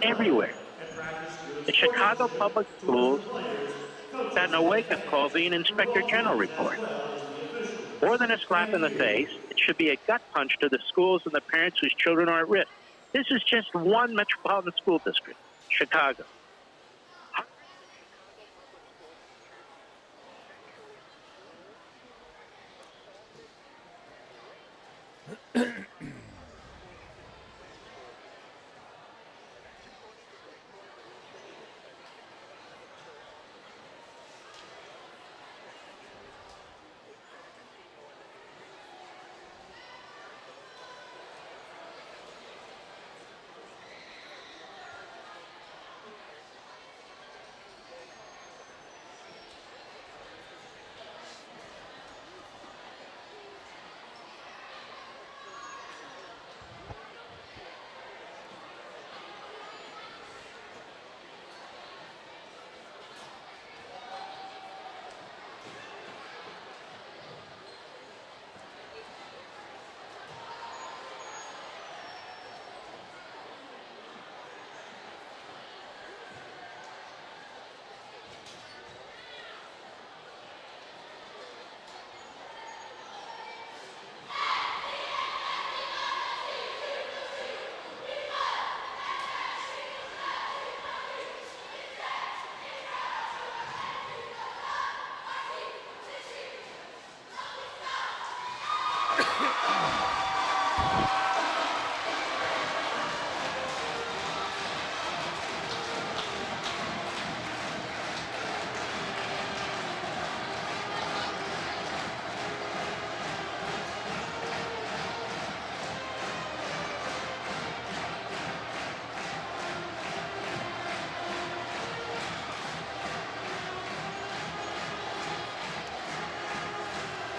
everywhere. The Chicago Public Schools got a wake-up call via an Inspector General report. More than a slap in the face, it should be a gut punch to the schools and the parents whose children are at risk. This is just one metropolitan school district, Chicago.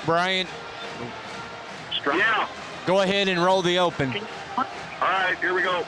Brian, Yeah. go ahead and roll the open. All right, here we go.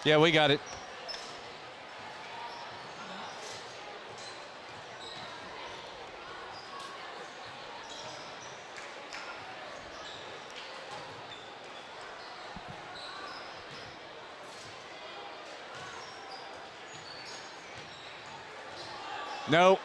Yeah, we got it. No.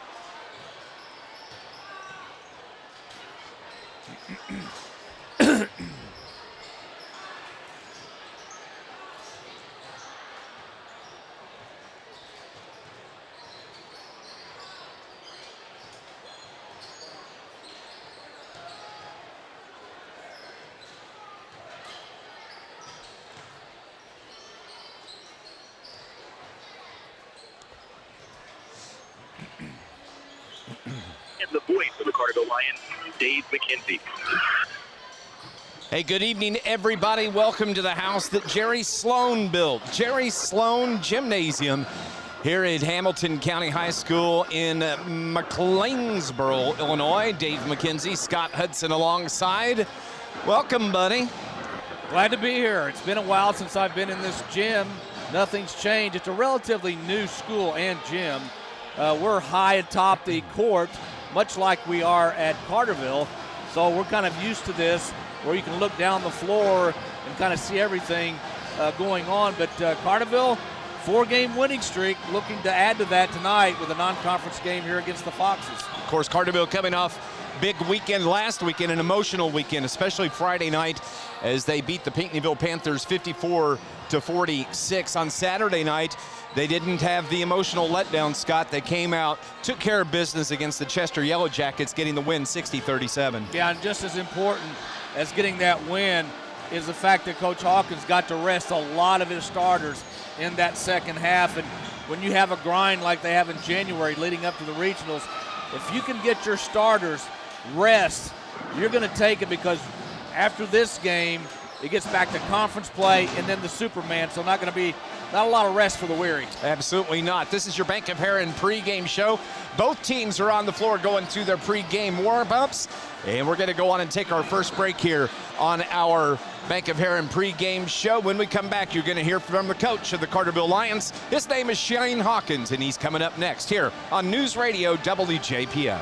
And the voice of the Carterville Lions, Dave McKenzie. Hey, good evening, everybody. Welcome to the house that Jerry Sloan built. Jerry Sloan Gymnasium here at Hamilton County High School in McLeansboro, Illinois. Dave McKenzie, Scott Hudson alongside. Welcome, buddy. Glad to be here. It's been a while since I've been in this gym. Nothing's changed. It's a relatively new school and gym. We're high atop the court, much like we are at Carterville. So we're kind of used to this, where you can look down the floor and kind of see everything going on. But Carterville, 4-game winning streak, looking to add to that tonight with a non-conference game here against the Foxes. Of course, Carterville coming off big weekend last weekend, an emotional weekend, especially Friday night as they beat the Pinckneyville Panthers 54-46. On Saturday night, they didn't have the emotional letdown, Scott. They came out, took care of business against the Chester Yellow Jackets, getting the win 60-37. Yeah, and just as important as getting that win is the fact that Coach Hawkins got to rest a lot of his starters in that second half. And when you have a grind like they have in January leading up to the regionals, if you can get your starters rest, you're going to take it, because after this game, it gets back to conference play and then the Superman, so not a lot of rest for the weary. Absolutely not. This is your Bank of Heron pregame show. Both teams are on the floor going through their pregame warm-ups, and we're going to go on and take our first break here on our Bank of Heron pregame show. When we come back, you're going to hear from the coach of the Carterville Lions. His name is Shane Hawkins, and he's coming up next here on News Radio WJPF.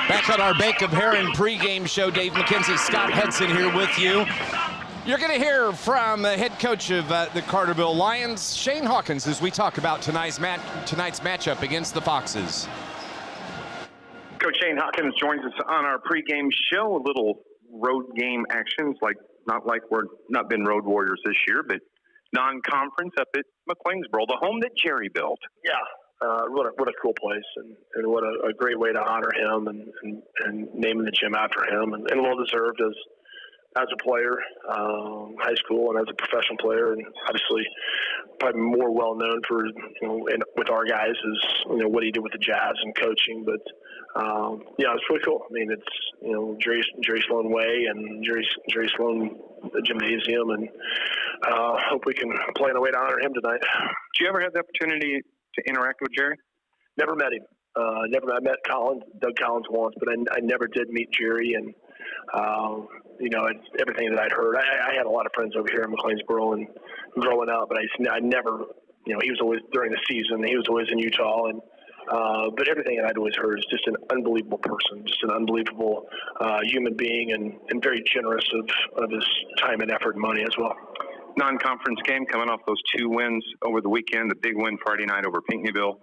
Back on our Bank of Heron pregame show, Dave McKenzie, Scott Hudson here with you. You're going to hear from the head coach of the Carterville Lions, Shane Hawkins, as we talk about tonight's matchup against the Foxes. Coach Shane Hawkins joins us on our pregame show. A little road game actions, not like we're not been road warriors this year, but non-conference up at McLeansboro, the home that Jerry built. Yeah. What a cool place, and what a great way to honor him and naming the gym after him, and well deserved as a player, high school, and as a professional player, and obviously probably more well known for with our guys is what he did with the Jazz and coaching. But it's pretty cool. I mean, it's Jerry Sloan Way and Jerry Sloan Gymnasium, and hope we can plan a way to honor him tonight. Did you ever have the opportunity to interact with Jerry? Never met him. I met Doug Collins once, but I never did meet Jerry. And it's everything that I'd heard. I had a lot of friends over here in McLeansboro and growing up, but I never, he was always during the season. He was always in Utah, and but everything that I'd always heard is just an unbelievable person, just an unbelievable human being, and very generous of his time and effort and money as well. Non-conference game coming off those two wins over the weekend, the big win Friday night over Pinckneyville,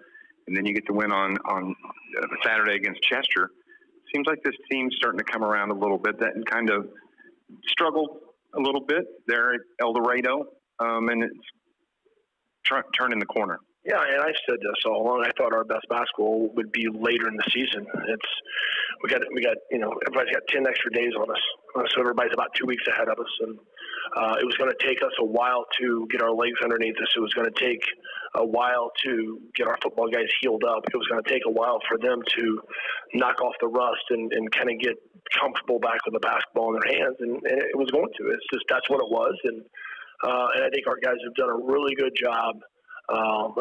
and then you get the win on Saturday against Chester. Seems like this team's starting to come around a little bit. That kind of struggled a little bit there at El Dorado, and it's turning the corner. Yeah, and I've said this all along. I thought our best basketball would be later in the season. We got everybody's got 10 extra days on us, so everybody's about 2 weeks ahead of us, and it was going to take us a while to get our legs underneath us. It was going to take a while to get our football guys healed up. It was going to take a while for them to knock off the rust and kind of get comfortable back with the basketball in their hands, and it was going to. It's just that's what it was, and I think our guys have done a really good job of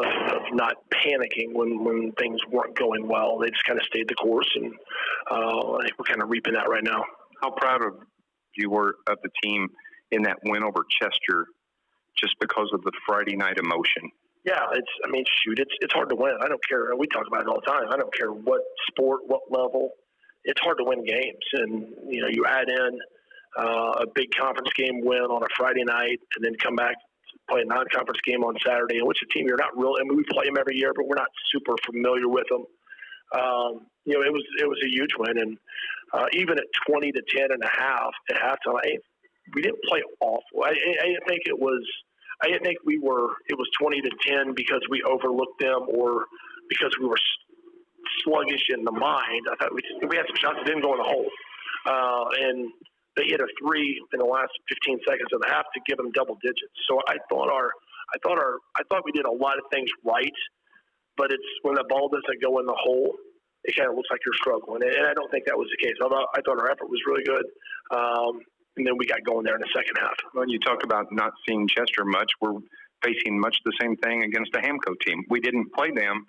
not panicking when things weren't going well. They just kind of stayed the course, and I think we're kind of reaping that right now. How proud of you were of the team in that win over Chester just because of the Friday night emotion? Yeah, it's hard to win. I don't care. We talk about it all the time. I don't care what sport, what level. It's hard to win games. And, you add in a big conference game win on a Friday night and then come back to play a non-conference game on Saturday, in which a team you're not really – we play them every year, but we're not super familiar with them. It was a huge win. And even at 20-10 and a half at halftime, we didn't play awful. I didn't think it was – I didn't think it was 20-10 because we overlooked them or because we were sluggish in the mind. I thought we had some shots that didn't go in the hole. And they hit a three in the last 15 seconds of the half to give them double digits. So I thought we did a lot of things right, but it's when the ball doesn't go in the hole, it kind of looks like you're struggling. And I don't think that was the case. I thought our effort was really good. And then we got going there in the second half. When you talk about not seeing Chester much, we're facing much the same thing against a Hamco team. We didn't play them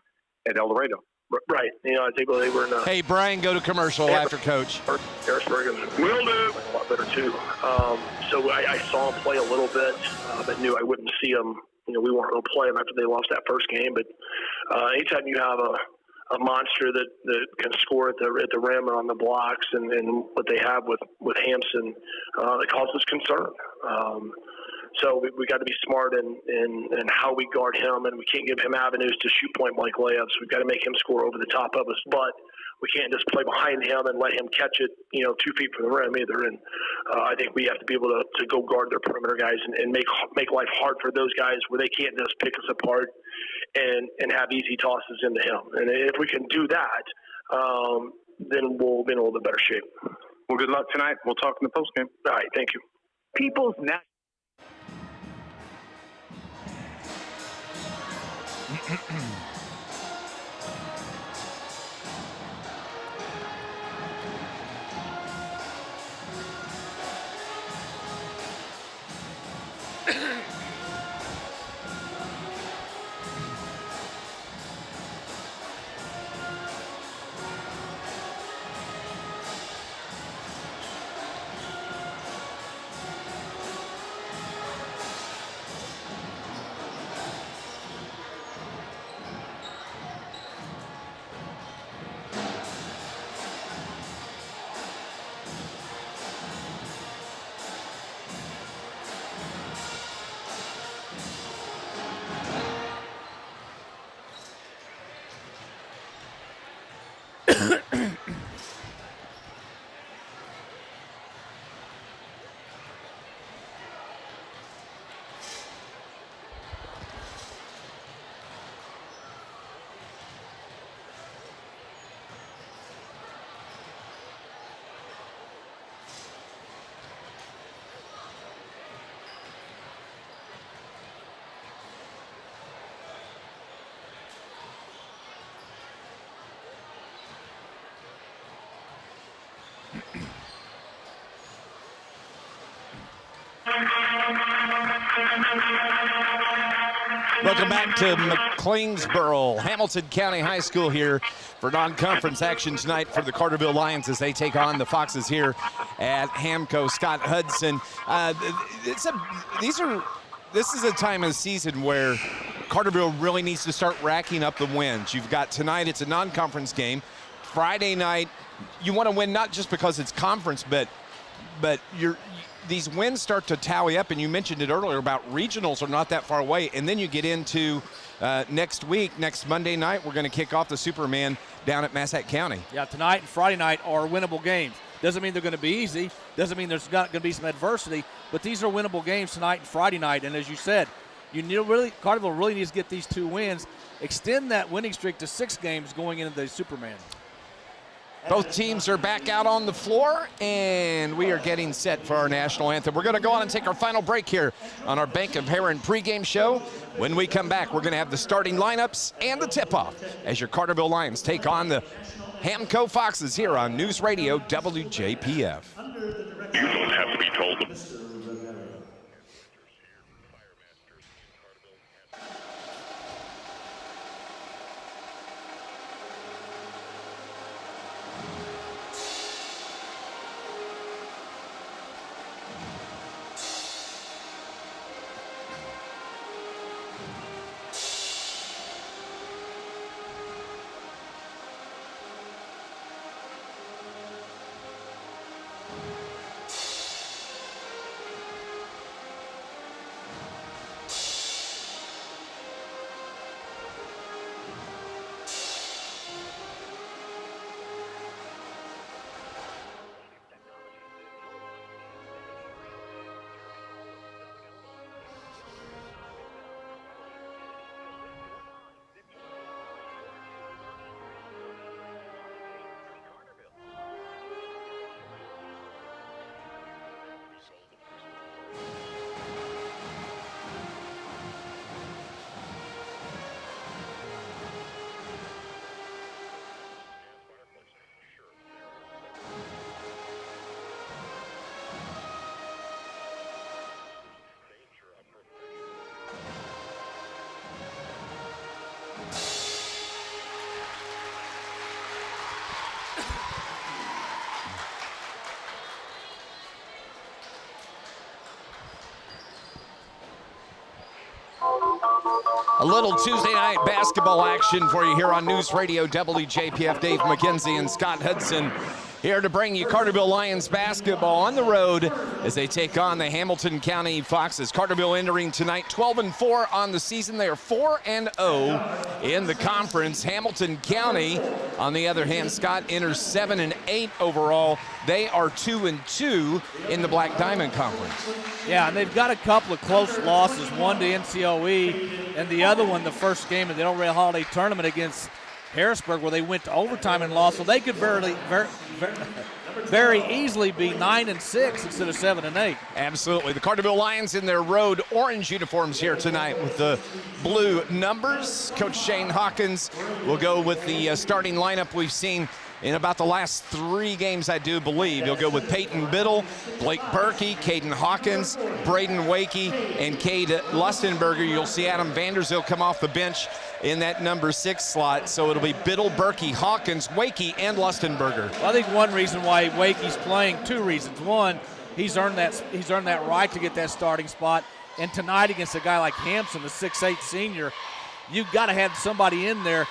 at El Dorado. Right. I think they were in a... Hey, Brian, go to commercial after Coach. Harrisburg will do a lot better, too. So I saw them play a little bit, but knew I wouldn't see them. We weren't going to play them after they lost that first game. But anytime you have a monster that can score at the rim and on the blocks and what they have with Hampson, that causes concern. So we got to be smart in how we guard him, and we can't give him avenues to shoot point-blank layups. We've got to make him score over the top of us, but we can't just play behind him and let him catch it, 2 feet from the rim either. And I think we have to be able to go guard their perimeter guys and make life hard for those guys where they can't just pick us apart and have easy tosses into him. And if we can do that, then we'll be in a little bit better shape. Well, good luck tonight. We'll talk in the postgame. All right, thank you. People's Net. Welcome back to McLeansboro, Hamilton County High School here for non-conference action tonight for the Carterville Lions as they take on the Foxes here at Hamco. Scott Hudson. This is a time of the season where Carterville really needs to start racking up the wins. You've got tonight, it's a non-conference game. Friday night, you want to win not just because it's conference, but these wins start to tally up, and you mentioned it earlier about regionals are not that far away, and then you get into next Monday night, we're going to kick off the Superman down at Massac County. Yeah, tonight and Friday night are winnable games. Doesn't mean they're going to be easy. Doesn't mean there's not going to be some adversity, but these are winnable games tonight and Friday night, and as you said, Carterville really needs to get these 2 wins, extend that winning streak to 6 games going into the Superman. Both teams are back out on the floor, and we are getting set for our national anthem. We're going to go on and take our final break here on our Bank of Heron pregame show. When we come back, we're going to have the starting lineups and the tip-off as your Carterville Lions take on the Hamco Foxes here on News Radio WJPF. You don't have to be told. little Tuesday night basketball action for you here on News Radio WJPF. Dave McKenzie and Scott Hudson here to bring you Carterville Lions basketball on the road as they take on the Hamilton County Foxes. Carterville entering tonight 12-4 on the season. They are 4-0 in the conference. Hamilton County, on the other hand, Scott, enters 7-8 overall. They are 2-2 in the Black Diamond Conference. Yeah, and they've got a couple of close losses, one to NCOE and the other one the first game of the Del Rey Holiday Tournament against Harrisburg, where they went to overtime and lost. So they could very easily be 9-6 instead of 7-8. Absolutely. The Carterville Lions in their road orange uniforms here tonight with the blue numbers. Coach Shane Hawkins will go with the starting lineup we've seen in about the last 3 games, I do believe. He'll go with Peyton Biddle, Blake Berkey, Caden Hawkins, Braden Wakey, and Cade Lustenberger. You'll see Adam Vanderzeel come off the bench in that number 6 slot. So it'll be Biddle, Berkey, Hawkins, Wakey, and Lustenberger. Well, I think one reason why Wakey's playing, 2 reasons. One, he's earned that right to get that starting spot. And tonight against a guy like Hampson, the 6'8 senior, you've got to have somebody in there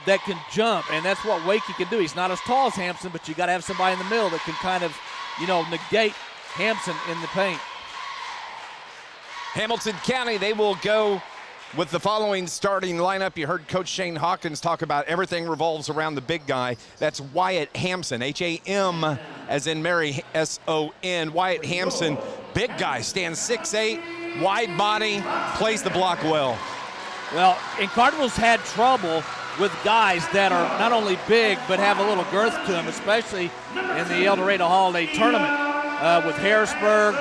that can jump, and that's what Wakey can do. He's not as tall as Hampson, but you got to have somebody in the middle that can kind of, negate Hampson in the paint. Hamilton County, they will go with the following starting lineup. You heard Coach Shane Hawkins talk about everything revolves around the big guy. That's Wyatt Hampson, H-A-M as in Mary, S-O-N. Wyatt Hampson, big guy, stands 6'8", wide body, plays the block well. Well, and Cardinals had trouble with guys that are not only big but have a little girth to them, especially in the El Dorado Holiday Tournament with Harrisburg,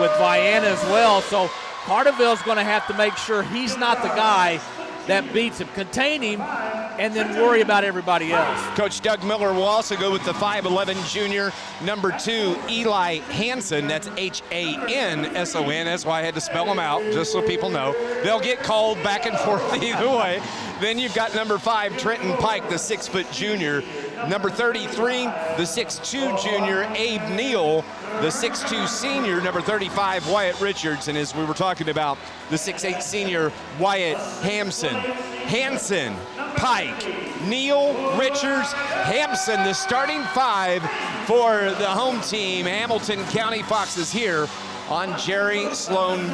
with Vienna as well. So Carterville's going to have to make sure he's not the guy that beats him. Contain him and then worry about everybody else. Coach Doug Miller will also go with the 5'11 junior, number 2, Eli Hansen. That's H-A-N-S-O-N. That's why I had to spell them out, just so people know. They'll get called back and forth either way. Then you've got number 5, Trenton Pike, the 6-foot junior. Number 33, the 6'2 junior, Abe Neal. The 6'2 senior, number 35, Wyatt Richards. And as we were talking about, the 6'8 senior, Wyatt Hampson. Hansen, Pike, Neal, Richards, Hampson, the starting 5 for the home team, Hamilton County Foxes, here on Jerry Sloan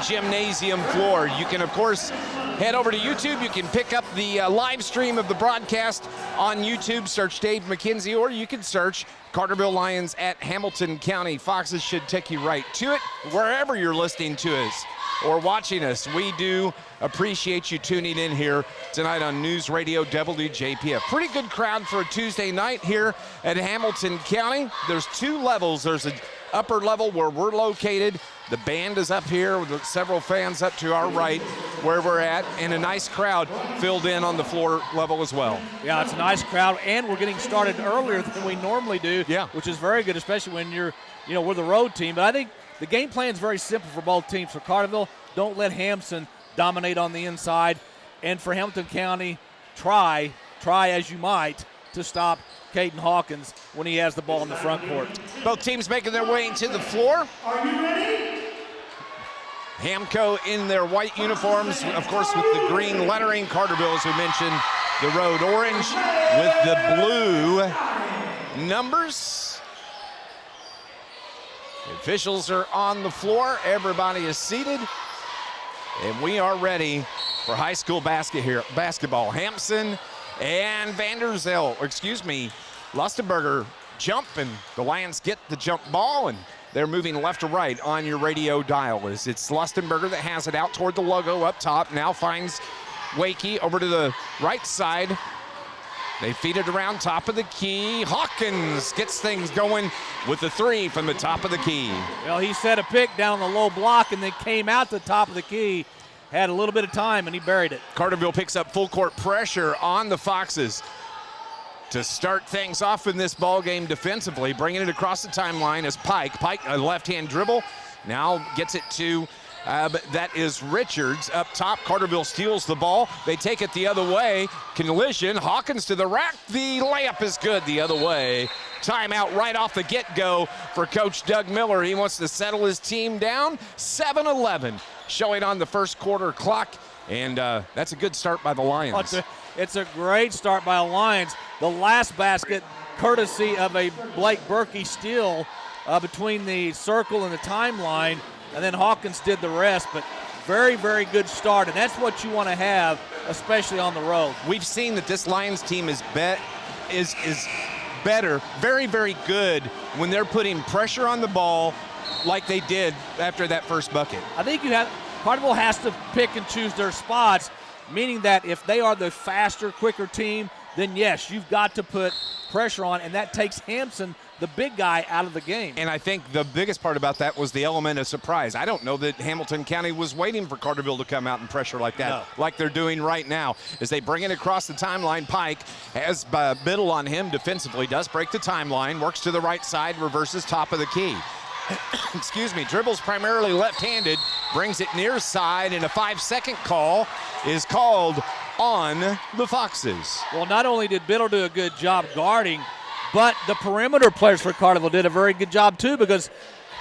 Gymnasium floor. You can, of course, head over to YouTube. You can pick up the live stream of the broadcast on YouTube. Search Dave McKenzie, or you can search Carterville Lions at Hamilton County Foxes. Should take you right to it. Wherever you're listening to us or watching us, we do appreciate you tuning in here tonight on News Radio WJPF. Pretty good crowd for a Tuesday night here at Hamilton County. There's 2 levels. There's an upper level where we're located. The band is up here with several fans up to our right where we're at, and a nice crowd filled in on the floor level as well. Yeah, it's a nice crowd, and we're getting started earlier than we normally do, which is very good, especially when we're the road team. But I think the game plan is very simple for both teams. For Carterville, don't let Hampson dominate on the inside, and for Hamilton County, try as you might to stop Caden Hawkins when he has the ball in the front court. Both teams making their way into the floor. Are you ready? Hamco in their white uniforms, of course, with the green lettering. Carterville, as we mentioned, the road orange with the blue numbers. The officials are on the floor. Everybody is seated. And we are ready for high school basketball. Hampson and Lustenberger jump, and the Lions get the jump ball, and they're moving left to right on your radio dial. It's Lustenberger that has it out toward the logo up top. Now finds Wakey over to the right side. They feed it around top of the key. Hawkins gets things going with the 3 from the top of the key. Well, he set a pick down the low block and then came out the top of the key. Had a little bit of time, and he buried it. Carterville picks up full court pressure on the Foxes to start things off in this ball game defensively, bringing it across the timeline as Pike, a left-hand dribble, now gets it to, that is Richards up top. Carterville steals the ball. They take it the other way. Collision, Hawkins to the rack. The layup is good the other way. Timeout right off the get-go for Coach Doug Miller. He wants to settle his team down. 7-11 showing on the first quarter clock, and that's a good start by the Lions. It's a great start by the Lions. The last basket, courtesy of a Blake Berkey steal between the circle and the timeline, and then Hawkins did the rest, but very, very good start, and that's what you want to have, especially on the road. We've seen that this Lions team is better, very, very good when they're putting pressure on the ball like they did after that first bucket. I think Carterville has to pick and choose their spots, meaning that if they are the faster, quicker team, then yes, you've got to put pressure on, and that takes Hampson, the big guy, out of the game. And I think the biggest part about that was the element of surprise. I don't know that Hamilton County was waiting for Carterville to come out and pressure like that, like they're doing right now. As they bring it across the timeline, Pike has Biddle on him defensively, does break the timeline, works to the right side, reverses top of the key. Excuse me, dribbles primarily left-handed, brings it near side, and a 5-second call is called on the Foxes. Well, not only did Biddle do a good job guarding, but the perimeter players for Carterville did a very good job too, because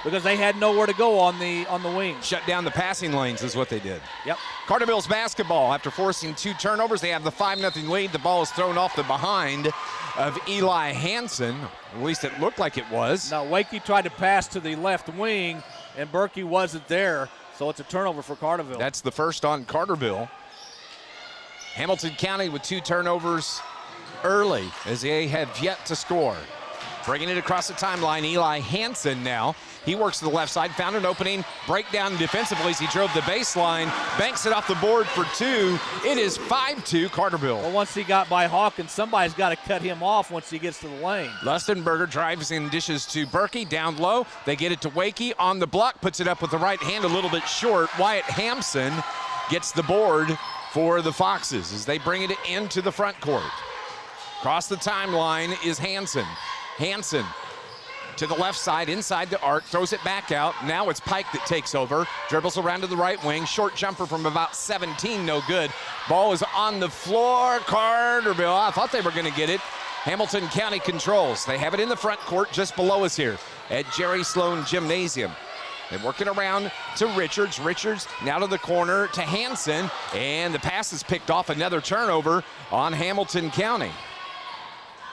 they had nowhere to go on the wing. Shut down the passing lanes is what they did. Yep. Carterville's basketball. After forcing 2 turnovers, they have the 5-0 lead. The ball is thrown off the behind of Eli Hansen. At least it looked like it was. Now, Wakey tried to pass to the left wing, and Berkey wasn't there, so it's a turnover for Carterville. That's the first on Carterville. Hamilton County with 2 turnovers early as they have yet to score. Bringing it across the timeline, Eli Hansen now. He works to the left side, found an opening, breakdown defensively as he drove the baseline, banks it off the board for 2. It is 5-2 Carterville. Well, once he got by Hawkins, somebody's got to cut him off once he gets to the lane. Lustenberger drives in, dishes to Berkey, down low. They get it to Wakey on the block, puts it up with the right hand, a little bit short. Wyatt Hampson gets the board for the Foxes as they bring it into the front court. Across the timeline is Hansen. Hansen to the left side, inside the arc, throws it back out. Now it's Pike that takes over, dribbles around to the right wing. Short jumper from about 17, no good. Ball is on the floor. Carterville, I thought they were going to get it. Hamilton County controls. They have it in the front court just below us here at Jerry Sloan Gymnasium. They're working around to Richards. Richards now to the corner to Hansen, and the pass is picked off. Another turnover on Hamilton County.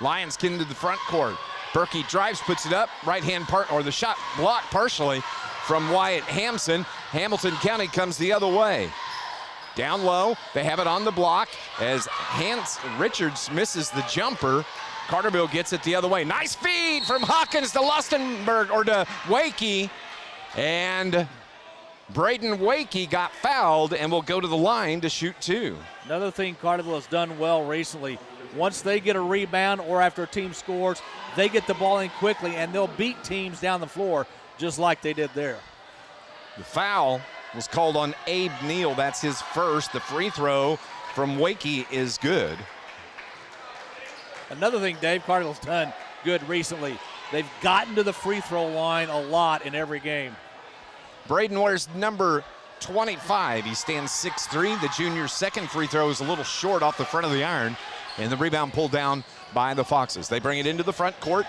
Lions get into the front court. Berkey drives, puts it up. Right-hand part, or the shot blocked partially from Wyatt Hampson. Hamilton County comes the other way. Down low, they have it on the block as Richards misses the jumper. Carterville gets it the other way. Nice feed from Hawkins to Lustenberg, or to Wakey. And Braden Wakey got fouled and will go to the line to shoot 2. Another thing Carterville has done well recently, once they get a rebound or after a team scores, they get the ball in quickly and they'll beat teams down the floor just like they did there. The foul was called on Abe Neal. That's his first. The free throw from Wakey is good. Another thing Dave Carterville's done good recently, they've gotten to the free throw line a lot in every game. Braden wears number 25. He stands 6'3". The junior's second free throw is a little short off the front of the iron, and the rebound pulled down by the Foxes. They bring it into the front court.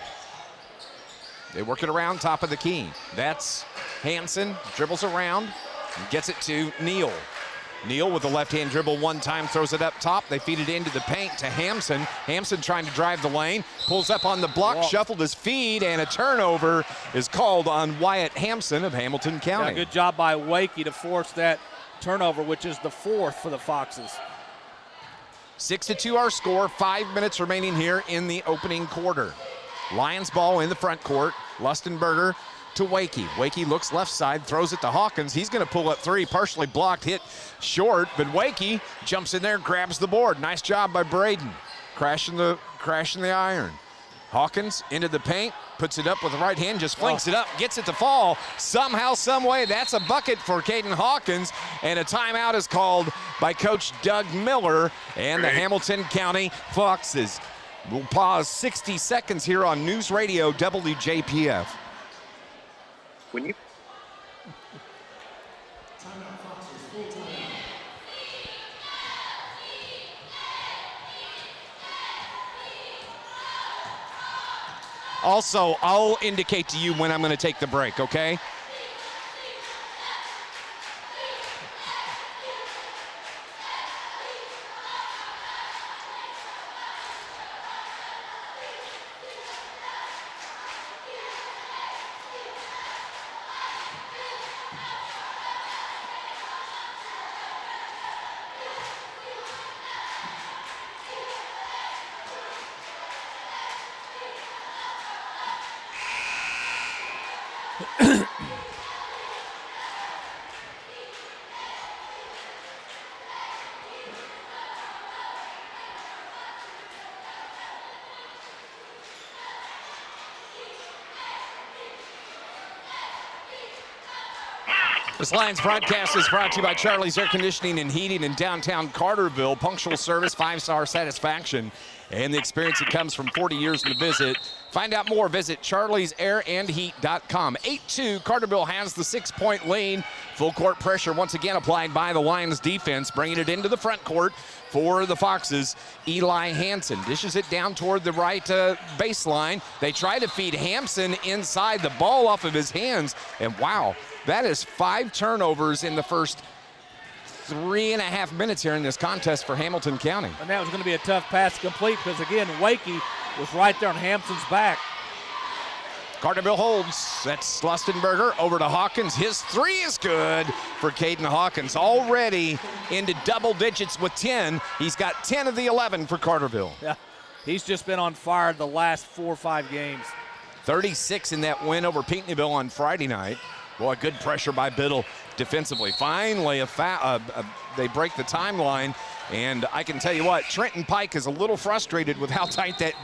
They work it around top of the key. That's Hansen, dribbles around, and gets it to Neal. Neal with the left-hand dribble one time, throws it up top. They feed it into the paint to Hampson. Hampson trying to drive the lane, pulls up on the block, shuffled his feet, and a turnover is called on Wyatt Hampson of Hamilton County. Yeah, good job by Wakey to force that turnover, which is the 4th for the Foxes. 6-2 our score, 5 minutes remaining here in the opening quarter. Lions ball in the front court. Lustenberger to Wakey. Wakey looks left side, throws it to Hawkins. He's going to pull up 3, partially blocked, hit short, but Wakey jumps in there, grabs the board. Nice job by Braden, crashing the iron. Hawkins into the paint, puts it up with the right hand, just flinks it up, gets it to fall. Somehow, some way, that's a bucket for Caden Hawkins, and a timeout is called by Coach Doug Miller and the Hamilton County Foxes. We'll pause 60 seconds here on News Radio WJPF. When you Also, I'll indicate to you when I'm going to take the break, okay? This Lions broadcast is brought to you by Charlie's Air Conditioning and Heating in downtown Carterville. Punctual service, 5-star satisfaction, and the experience that comes from 40 years in the visit. Find out more, visit charliesairandheat.com. 8-2, Carterville has the 6-point lead. Full court pressure once again applied by the Lions defense, bringing it into the front court for the Foxes. Eli Hansen dishes it down toward the right baseline. They try to feed Hampson inside, the ball off of his hands, and wow, that is 5 turnovers in the first 3.5 minutes here in this contest for Hamilton County. And that was going to be a tough pass to complete because, again, Wakey was right there on Hampson's back. Carterville holds. That's Lustenberger over to Hawkins. His 3 is good for Caden Hawkins. Already into double digits with 10. He's got 10 of the 11 for Carterville. Yeah, he's just been on fire the last 4 or 5 games. 36 in that win over Pinckneyville on Friday night. Boy, good pressure by Biddle defensively. Finally, they break the timeline, and I can tell you what, Trenton Pike is a little frustrated with how tight that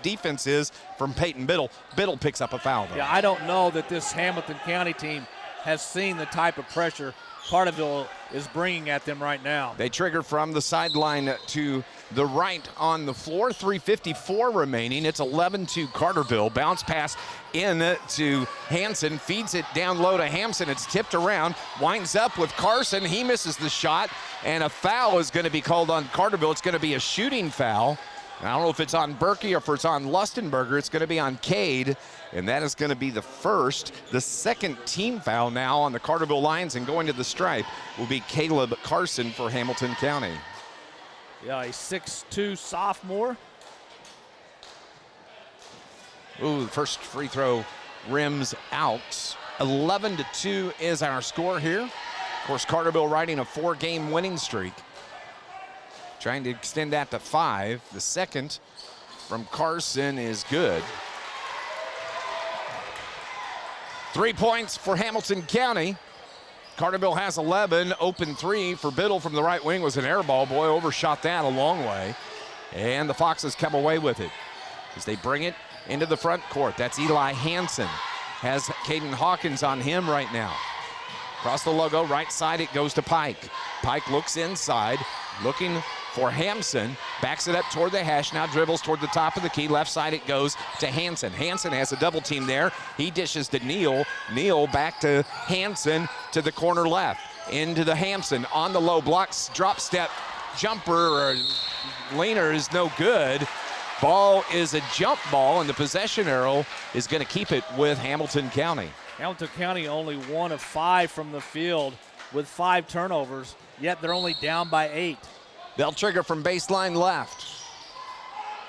defense is from Peyton Biddle. Biddle picks up a foul, though. Yeah, I don't know that this Hamilton County team has seen the type of pressure Carterville is bringing at them right now. They trigger from the sideline to the right on the floor. 3:54 remaining. It's 11-2 Carterville. Bounce pass in to Hansen. Feeds it down low to Hampson. It's tipped around. Winds up with Carson. He misses the shot. And a foul is going to be called on Carterville. It's going to be a shooting foul. I don't know if it's on Berkey or if it's on Lustenberger. It's going to be on Cade, and that is going to be the second team foul now on the Carterville Lions, and going to the stripe will be Caleb Carson for Hamilton County. Yeah, a 6'2 sophomore. Ooh, the first free throw rims out. 11-2 is our score here. Of course, Carterville riding a 4-game winning streak, trying to extend that to 5. The second from Carson is good. 3 points for Hamilton County. Carterville has 11. Open 3 for Biddle from the right wing was an air ball. Boy, overshot that a long way. And the Foxes come away with it as they bring it into the front court. That's Eli Hansen. Has Caden Hawkins on him right now. Across the logo, right side, it goes to Pike. Pike looks inside, looking for Hampson, backs it up toward the hash, now dribbles toward the top of the key. Left side, it goes to Hansen. Hansen has a double team there. He dishes to Neal. Neal back to Hansen to the corner left. Into the Hampson on the low, blocks, drop step, jumper, or leaner is no good. Ball is a jump ball, and the possession arrow is going to keep it with Hamilton County. Hamilton County only 1 of 5 from the field with 5 turnovers, yet they're only down by 8. They'll trigger from baseline left.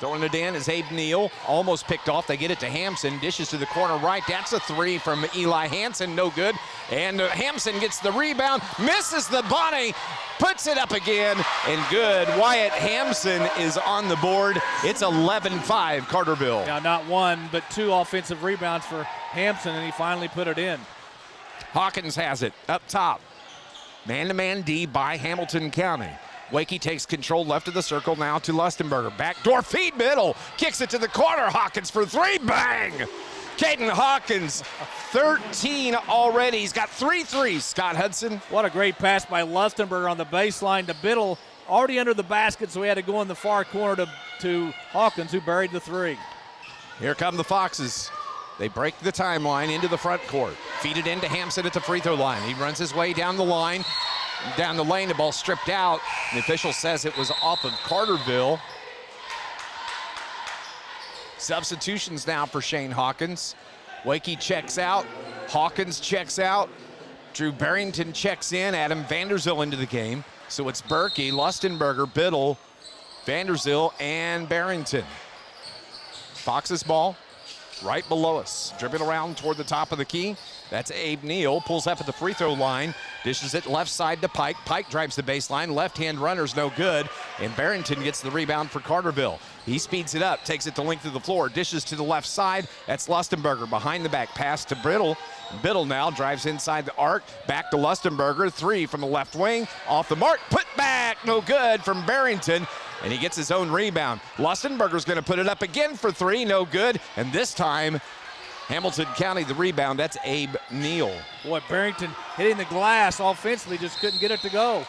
Throwing it in is Abe Neal, almost picked off. They get it to Hampson, dishes to the corner right. That's a 3 from Eli Hansen, no good. And Hampson gets the rebound, misses the bunny, puts it up again, and good. Wyatt Hampson is on the board. It's 11-5 Carterville. Now, not 1, but 2 offensive rebounds for Hampson, and he finally put it in. Hawkins has it up top. Man-to-man D by Hamilton County. Wakey takes control left of the circle now to Lustenberger. Backdoor feed middle. Kicks it to the corner. Hawkins for 3. Bang! Caden Hawkins, 13 already. He's got 3 threes. Scott Hudson. What a great pass by Lustenberger on the baseline to Biddle. Already under the basket, so he had to go in the far corner to Hawkins, who buried the 3. Here come the Foxes. They break the timeline into the front court. Feed it into Hampson at the free throw line. He runs his way down the line. Down the lane, the ball stripped out. The official says it was off of Carterville. Substitutions now for Shane Hawkins. Wakey checks out. Hawkins checks out. Drew Barrington checks in. Adam Vanderzil into the game. So it's Berkey, Lustenberger, Biddle, Vanderzil, and Barrington. Fox's ball right below us. Dribbling around toward the top of the key. That's Abe Neal. Pulls up at the free throw line. Dishes it left side to Pike. Pike drives the baseline. Left-hand runner's no good. And Barrington gets the rebound for Carterville. He speeds it up. Takes it the length of the floor. Dishes to the left side. That's Lustenberger. Behind the back pass to Biddle. Biddle now drives inside the arc. Back to Lustenberger. 3 from the left wing. Off the mark. Put back. No good from Barrington. And he gets his own rebound. Lustenberger's going to put it up again for 3. No good. And this time, Hamilton County, the rebound. That's Abe Neal. Boy, Barrington hitting the glass offensively, just couldn't get it to go.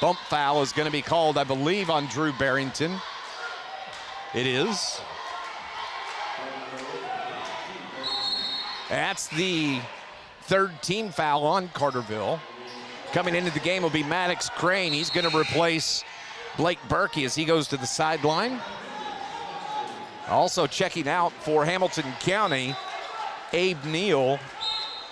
Bump foul is going to be called, I believe, on Drew Barrington. It is. That's the third team foul on Carterville. Coming into the game will be Maddox Crane. He's going to replace Blake Berkey as he goes to the sideline. Also checking out for Hamilton County, Abe Neal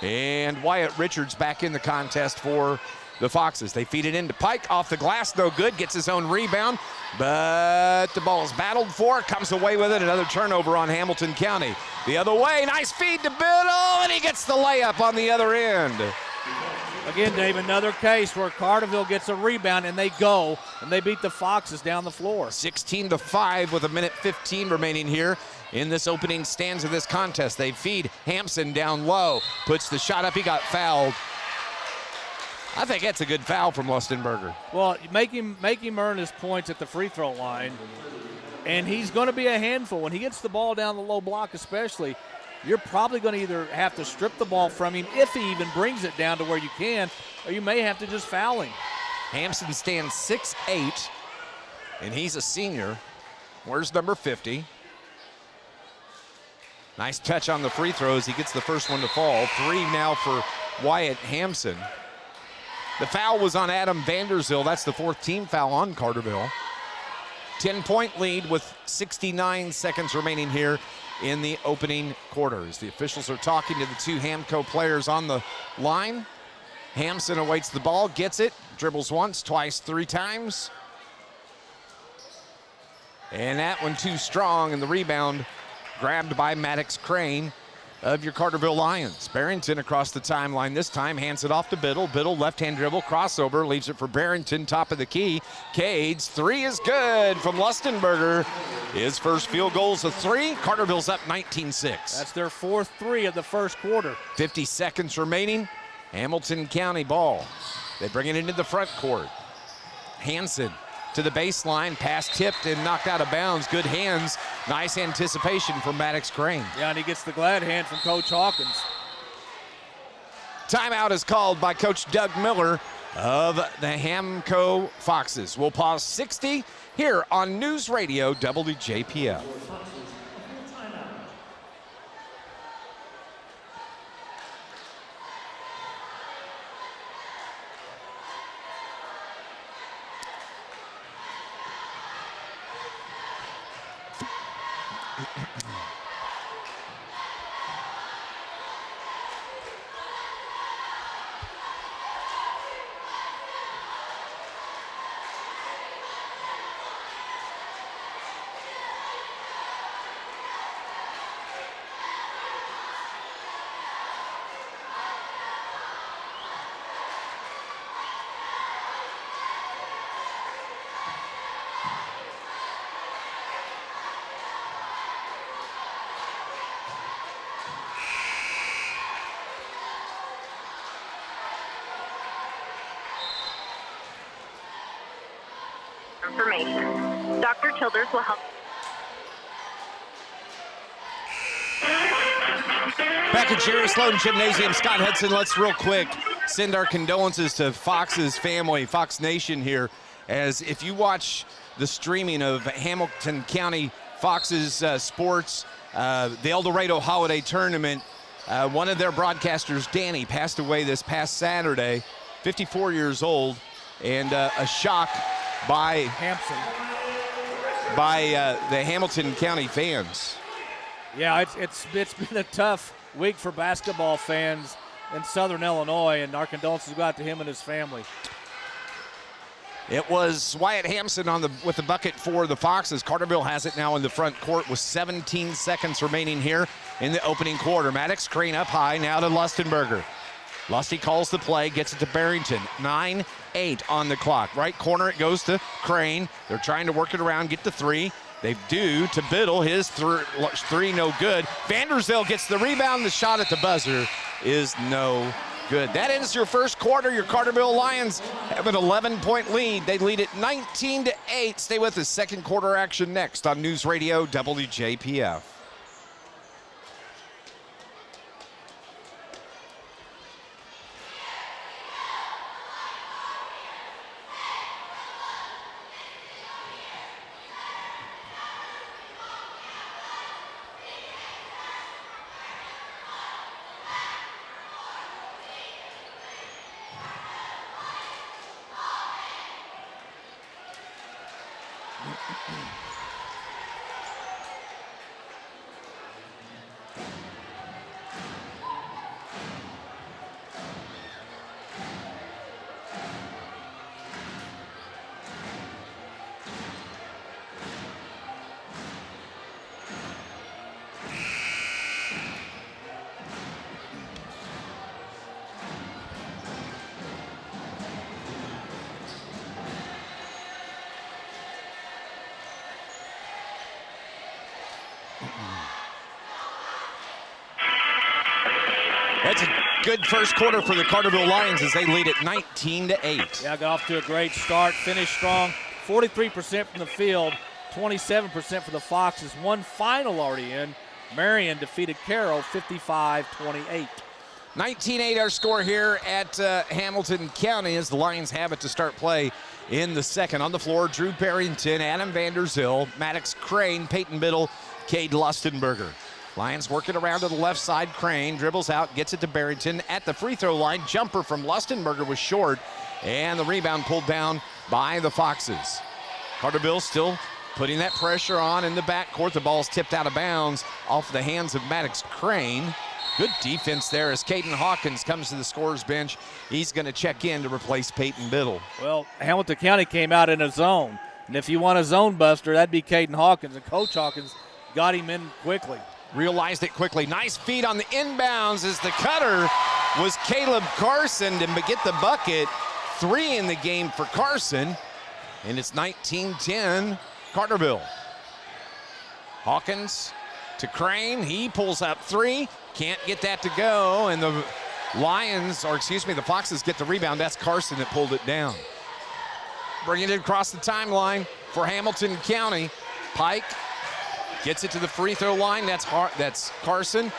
and Wyatt Richards back in the contest for the Foxes. They feed it into Pike, off the glass, no good, gets his own rebound, but the ball is battled for, comes away with it, another turnover on Hamilton County. The other way, nice feed to Biddle, and he gets the layup on the other end. Again, Dave, another case where Carterville gets a rebound and they go, and they beat the Foxes down the floor. 16-5 with 1:15 remaining here in this opening stanza of this contest. They feed Hampson down low, puts the shot up, he got fouled. I think that's a good foul from Lustenberger. Well, make him earn his points at the free throw line, and he's going to be a handful. When he gets the ball down the low block especially, you're probably going to either have to strip the ball from him if he even brings it down to where you can, or you may have to just foul him. Hampson stands 6'8", and he's a senior. Where's number 50? Nice touch on the free throws. He gets the first one to fall. 3 now for Wyatt Hampson. The foul was on Adam Vanderzil. That's the 4th team foul on Carterville. 10-point lead with 69 seconds remaining here in the opening quarters. The officials are talking to the 2 Hamco players on the line. Hampson awaits the ball, gets it, dribbles once, twice, 3 times. And that one too strong, and the rebound grabbed by Maddox Crane of your Carterville Lions. Barrington across the timeline this time, hands it off to Biddle. Biddle, left-hand dribble, crossover, leaves it for Barrington, top of the key. Cades, 3 is good from Lustenberger. His first field goal's a 3. Carterville's up 19-6. That's their 4th 3 of the first quarter. 50 seconds remaining. Hamilton County ball. They bring it into the front court. Hanson to the baseline, pass tipped and knocked out of bounds. Good hands, nice anticipation from Maddox Crane. Yeah, and he gets the glad hand from Coach Hawkins. Timeout is called by Coach Doug Miller of the Hamco Foxes. We'll pause 60 here on News Radio WJPF. Information. Dr. Childers will help. Back at Jerry Sloan Gymnasium, Scott Hudson, let's real quick send our condolences to Fox's family, Fox Nation here, as if you watch the streaming of Hamilton County Fox's sports, the El Dorado Holiday Tournament, one of their broadcasters, Danny, passed away this past Saturday, 54 years old, and a shock by Hampson. The Hamilton County fans. Yeah, it's been a tough week for basketball fans in Southern Illinois, and our condolences go out to him and his family. It was Wyatt Hampson with the bucket for the Foxes. Carterville has it now in the front court with 17 seconds remaining here in the opening quarter. Maddox Crane up high, now to Lustenberger. Lusty calls the play, gets it to Barrington. 9-8 on the clock. Right corner, it goes to Crane. They're trying to work it around, get to 3. They do to Biddle. His 3 no good. Vanderzil gets the rebound. The shot at the buzzer is no good. That ends your first quarter. Your Carterville Lions have an 11-point lead. They lead it 19-8. Stay with us. Second quarter action next on News Radio WJPF. That's a good first quarter for the Carterville Lions as they lead at 19-8. Yeah, got off to a great start, finished strong. 43% from the field, 27% for the Foxes. One final already in. Marion defeated Carroll 55-28. 19-8 our score here at Hamilton County as the Lions have it to start play in the second. On the floor, Drew Barrington, Adam Vanderzil, Maddox Crane, Peyton Biddle, Cade Lustenberger. Lions working around to the left side. Crane dribbles out, gets it to Barrington at the free throw line. Jumper from Lustenberger was short, and the rebound pulled down by the Foxes. Carterville still putting that pressure on in the backcourt. The ball's tipped out of bounds off the hands of Maddox Crane. Good defense there as Caden Hawkins comes to the scorer's bench. He's going to check in to replace Peyton Biddle. Well, Hamilton County came out in a zone, and if you want a zone buster, that'd be Caden Hawkins, and Coach Hawkins got him in quickly. Realized it quickly. Nice feed on the inbounds as the cutter was Caleb Carson to get the bucket. 3 in the game for Carson, and it's 19-10 Carterville. Hawkins to Crane. He pulls up 3. Can't get that to go, and the the Foxes get the rebound. That's Carson that pulled it down. Bringing it across the timeline for Hamilton County. Pike gets it to the free throw line. That's Carson.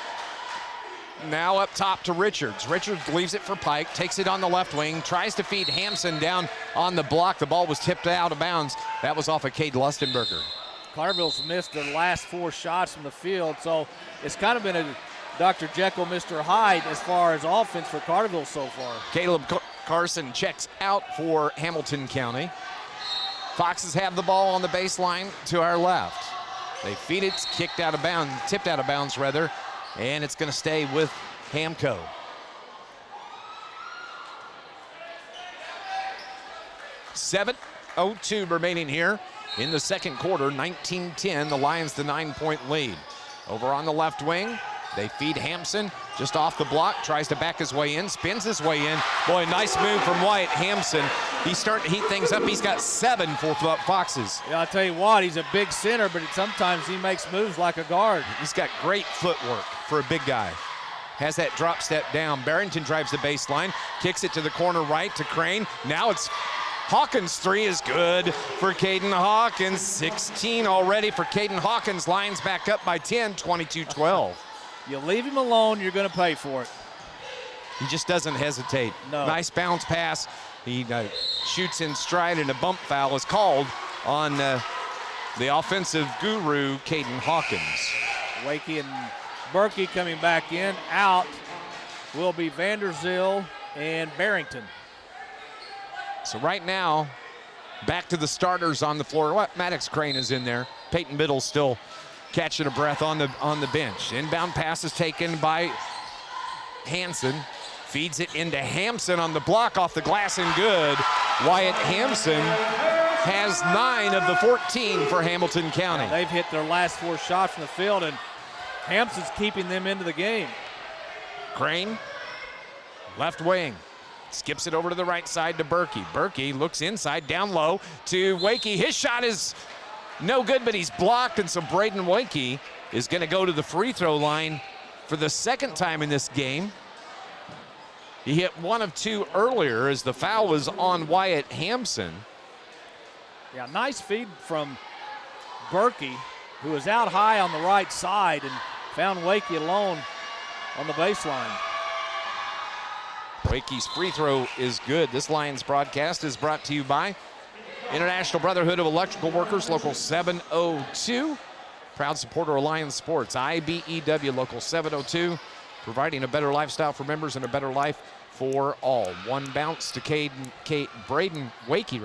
Now up top to Richards. Richards leaves it for Pike, takes it on the left wing, tries to feed Hampson down on the block. The ball was tipped out of bounds. That was off of Cade Lustenberger. Carterville's missed their last 4 shots from the field, so it's kind of been a Dr. Jekyll, Mr. Hyde as far as offense for Carterville so far. Caleb Carson checks out for Hamilton County. Foxes have the ball on the baseline to our left. They feed it, it's tipped out of bounds, and it's going to stay with Hamco. .02 remaining here in the second quarter. 19-10, the Lions the 9-point lead. Over on the left wing, they feed Hampson just off the block, tries to back his way in, spins his way in. Boy, nice move from Wyatt Hampson. He's starting to heat things up. He's got 7 for Foxes. Yeah, I'll tell you what, he's a big center, but sometimes he makes moves like a guard. He's got great footwork for a big guy. Has that drop step down. Barrington drives the baseline, kicks it to the corner right to Crane. Now it's Hawkins. 3 is good for Caden Hawkins. 16 already for Caden Hawkins. Lions back up by 10, 22-12. You leave him alone, you're going to pay for it. He just doesn't hesitate. No. Nice bounce pass. He shoots in stride, and a bump foul is called on the offensive guru, Caden Hawkins. Wakey and Berkey coming back in. Out will be Vanderzil and Barrington. So right now, back to the starters on the floor. Maddox Crane is in there. Peyton Biddle still catching a breath on the bench. Inbound pass is taken by Hanson. Feeds it into Hampson on the block off the glass and good. Wyatt Hampson has 9 of the 14 for Hamilton County. Yeah, they've hit their last 4 shots from the field, and Hampson's keeping them into the game. Crane, left wing. Skips it over to the right side to Berkey. Berkey looks inside, down low to Wakey. His shot is no good, but he's blocked, and so Braden Wakey is going to go to the free throw line for the second time in this game. He hit 1 of 2 earlier as the foul was on Wyatt Hampson. Yeah, nice feed from Berkey, who was out high on the right side and found Wakey alone on the baseline. Wakey's free throw is good. This Lions broadcast is brought to you by International Brotherhood of Electrical Workers, Local 702. Proud supporter of Lions Sports. IBEW Local 702, providing a better lifestyle for members and a better life for all. 1 bounce to Braden Wakey,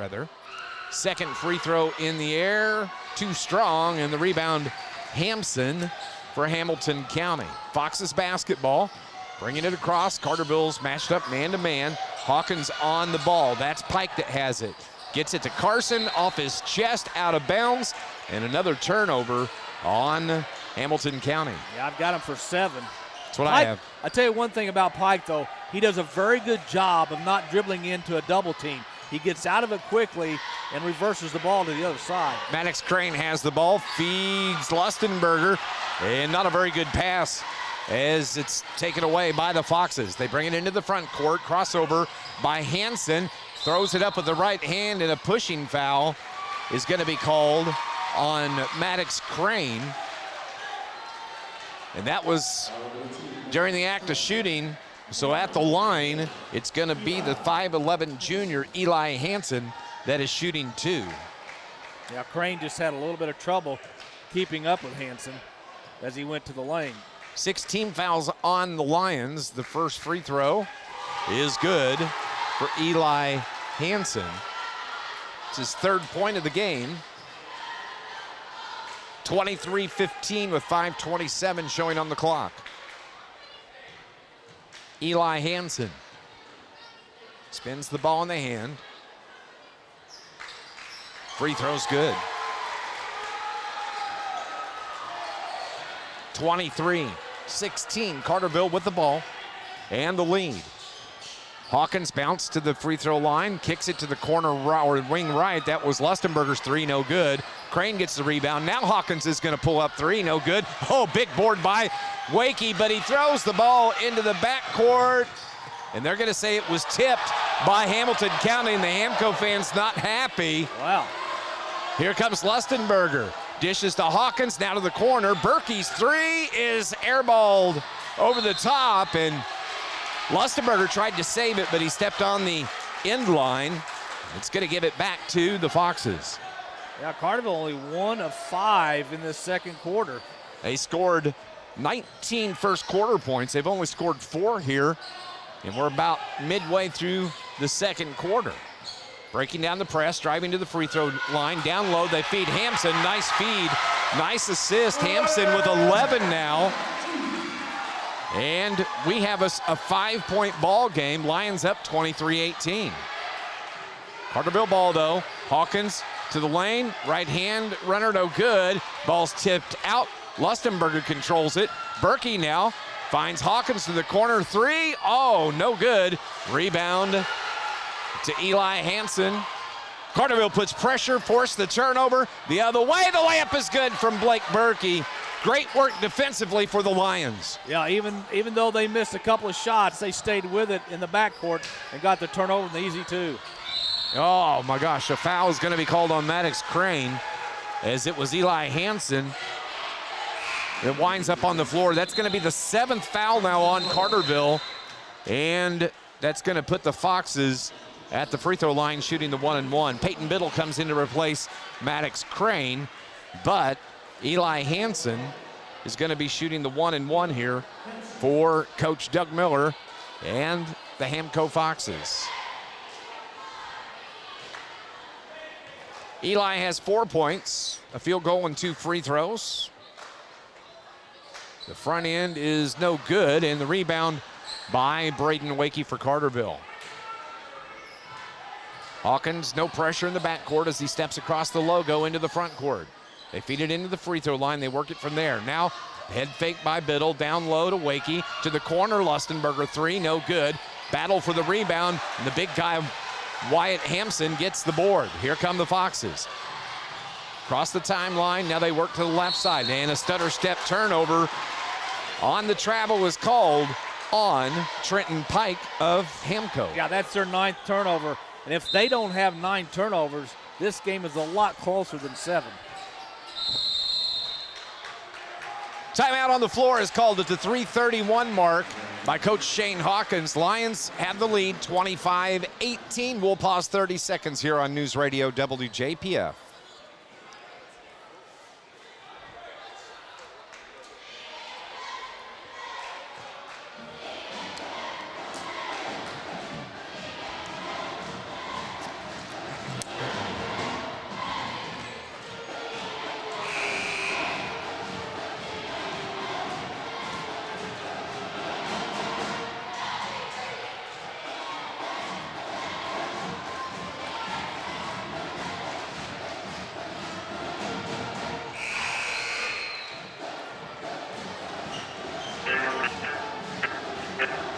Second free throw in the air, too strong, and the rebound, Hampson for Hamilton County. Foxes basketball, bringing it across. Carterville's matched up man-to-man. Hawkins on the ball. That's Pike that has it. Gets it to Carson, off his chest, out of bounds, and another turnover on Hamilton County. Yeah, I've got him for 7. That's what Pike, I have. I tell you one thing about Pike, though. He does a very good job of not dribbling into a double team. He gets out of it quickly and reverses the ball to the other side. Maddox Crane has the ball, feeds Lustenberger, and not a very good pass as it's taken away by the Foxes. They bring it into the front court, crossover by Hansen, throws it up with the right hand, and a pushing foul is going to be called on Maddox Crane. And that was during the act of shooting. So at the line, it's going to be the 5'11 junior Eli Hansen that is shooting 2. Yeah, Crane just had a little bit of trouble keeping up with Hansen as he went to the lane. 16 fouls on the Lions. The first free throw is good for Eli Hansen. It's his 3rd point of the game. 23-15 with 5:27 showing on the clock. Eli Hansen spins the ball in the hand. Free throw's good. 23-16, Carterville with the ball and the lead. Hawkins bounced to the free throw line, kicks it to the corner or wing right. That was Lustenberger's 3, no good. Crane gets the rebound. Now Hawkins is going to pull up 3, no good. Oh, big board by Wakey, but he throws the ball into the backcourt, and they're going to say it was tipped by Hamilton County, and the Hamco fans not happy. Wow. Here comes Lustenberger. Dishes to Hawkins, now to the corner. Berkey's 3 is airballed over the top, and Lustenberger tried to save it, but he stepped on the end line. It's going to give it back to the Foxes. Yeah, Carterville only 1 of 5 in this second quarter. They scored 19 first quarter points. They've only scored 4 here, and we're about midway through the second quarter. Breaking down the press, driving to the free throw line. Down low, they feed Hampson. Nice feed, nice assist. Hampson with 11 now. And we have a 5-point ball game. Lions up 23-18. Carterville ball though. Hawkins to the lane. Right hand runner, no good. Ball's tipped out. Lustenberger controls it. Berkey now finds Hawkins to the corner. 3. Oh, no good. Rebound to Eli Hansen. Carterville puts pressure, forced the turnover. The other way, the layup is good from Blake Berkey. Great work defensively for the Lions. Yeah, even though they missed a couple of shots, they stayed with it in the backcourt and got the turnover and the easy 2. Oh my gosh, a foul is going to be called on Maddox Crane as it was Eli Hansen. It winds up on the floor. That's going to be the 7th foul now on Carterville, and that's going to put the Foxes at the free throw line shooting the 1-and-1. Peyton Biddle comes in to replace Maddox Crane, but Eli Hansen is going to be shooting the 1-and-1 here for Coach Doug Miller and the Hamco Foxes. Eli has 4 points, a field goal and 2 free throws. The front end is no good, and the rebound by Braden Wakey for Carterville. Hawkins, no pressure in the backcourt as he steps across the logo into the front court. They feed it into the free throw line. They work it from there. Now, head fake by Biddle. Down low to Wakey. To the corner, Lustenberger 3, no good. Battle for the rebound, and the big guy, Wyatt Hampson, gets the board. Here come the Foxes. Across the timeline, now they work to the left side. And a stutter step turnover on the travel was called on Trenton Pike of Hamco. Yeah, that's their 9th turnover. And if they don't have 9 turnovers, this game is a lot closer than 7. Timeout on the floor is called at the 3:31 mark by Coach Shane Hawkins. Lions have the lead, 25-18. We'll pause 30 seconds here on News Radio WJPF.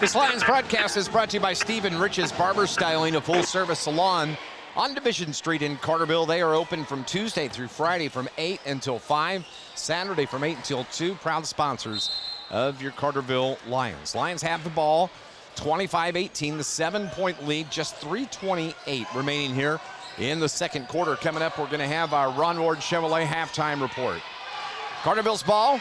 This Lions broadcast is brought to you by Steve and Rich's Barber Styling, a full-service salon on Division Street in Carterville. They are open from Tuesday through Friday from 8 until 5, Saturday from 8 until 2. Proud sponsors of your Carterville Lions. Lions have the ball, 25-18, the 7-point lead, just 3:28 remaining here in the second quarter. Coming up, we're going to have our Ron Ward Chevrolet halftime report. Carterville's ball,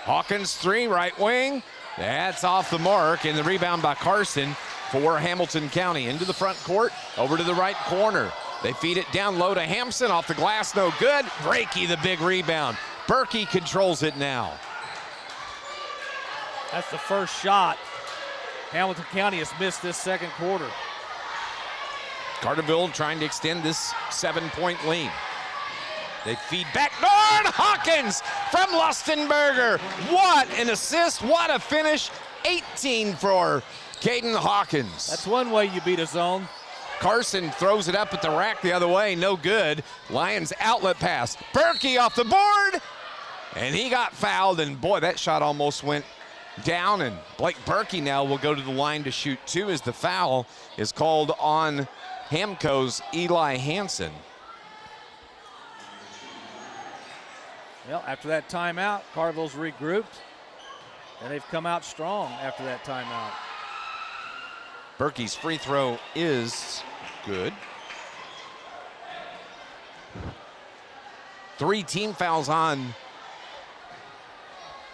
Hawkins 3, right wing. That's off the mark, and the rebound by Carson for Hamilton County. Into the front court, over to the right corner. They feed it down low to Hampson, off the glass, no good. Breaky, the big rebound. Berkey controls it now. That's the first shot Hamilton County has missed this second quarter. Carterville trying to extend this 7-point lead. They feed back north. Hawkins from Lustenberger. What an assist, what a finish. 18 for Caden Hawkins. That's one way you beat a zone. Carson throws it up at the rack the other way, no good. Lions outlet pass. Berkey off the board, and he got fouled, and boy, that shot almost went down, and Blake Berkey now will go to the line to shoot 2 as the foul is called on Hamco's Eli Hansen. Well, after that timeout, Carterville's regrouped, and they've come out strong after that timeout. Berkey's free throw is good. 3 team fouls on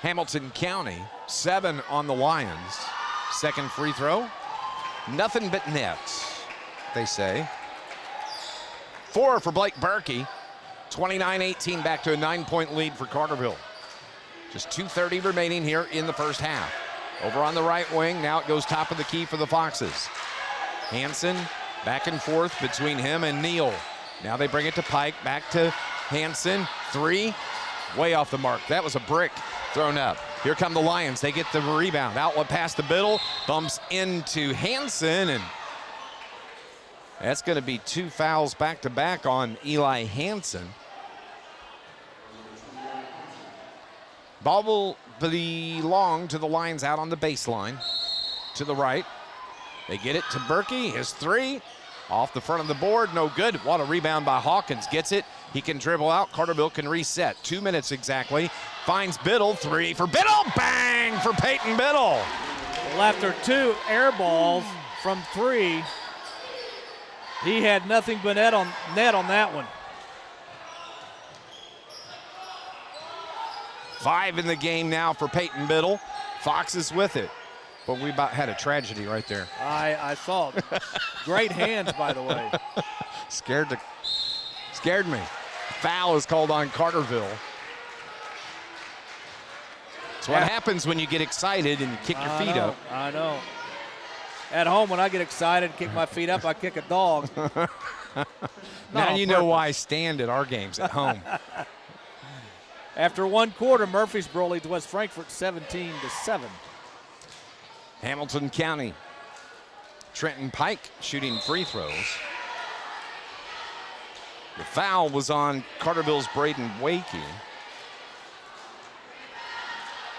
Hamilton County, 7 on the Lions. Second free throw, nothing but nets, they say. 4 for Blake Berkey. 29-18, back to a 9-point lead for Carterville. Just 2:30 remaining here in the first half. Over on the right wing, now it goes top of the key for the Foxes. Hansen back and forth between him and Neal. Now they bring it to Pike, back to Hansen. 3, way off the mark. That was a brick thrown up. Here come the Lions. They get the rebound. Outlet pass to Biddle, bumps into Hansen, and that's going to be 2 fouls back-to-back on Eli Hansen. Ball will belong to the Lions out on the baseline. To the right. They get it to Berkey. His 3. Off the front of the board. No good. What a rebound by Hawkins. Gets it. He can dribble out. Carterville can reset. 2 minutes exactly. Finds Biddle. 3 for Biddle. Bang for Peyton Biddle. Well, after 2 air balls from 3, he had nothing but net on that one. 5 in the game now for Peyton Biddle. Fox is with it. But we about had a tragedy right there. I saw it. Great hands, by the way. Scared me. Foul is called on Carterville. That's what happens when you get excited and kick your feet up. I know. At home, when I get excited, kick my feet up, I kick a dog. Now you know why I stand at our games at home. After 1 quarter, Murfreesboro leads West Frankfort 17-7. Hamilton County. Trenton Pike shooting free throws. The foul was on Carterville's Braden Wakey.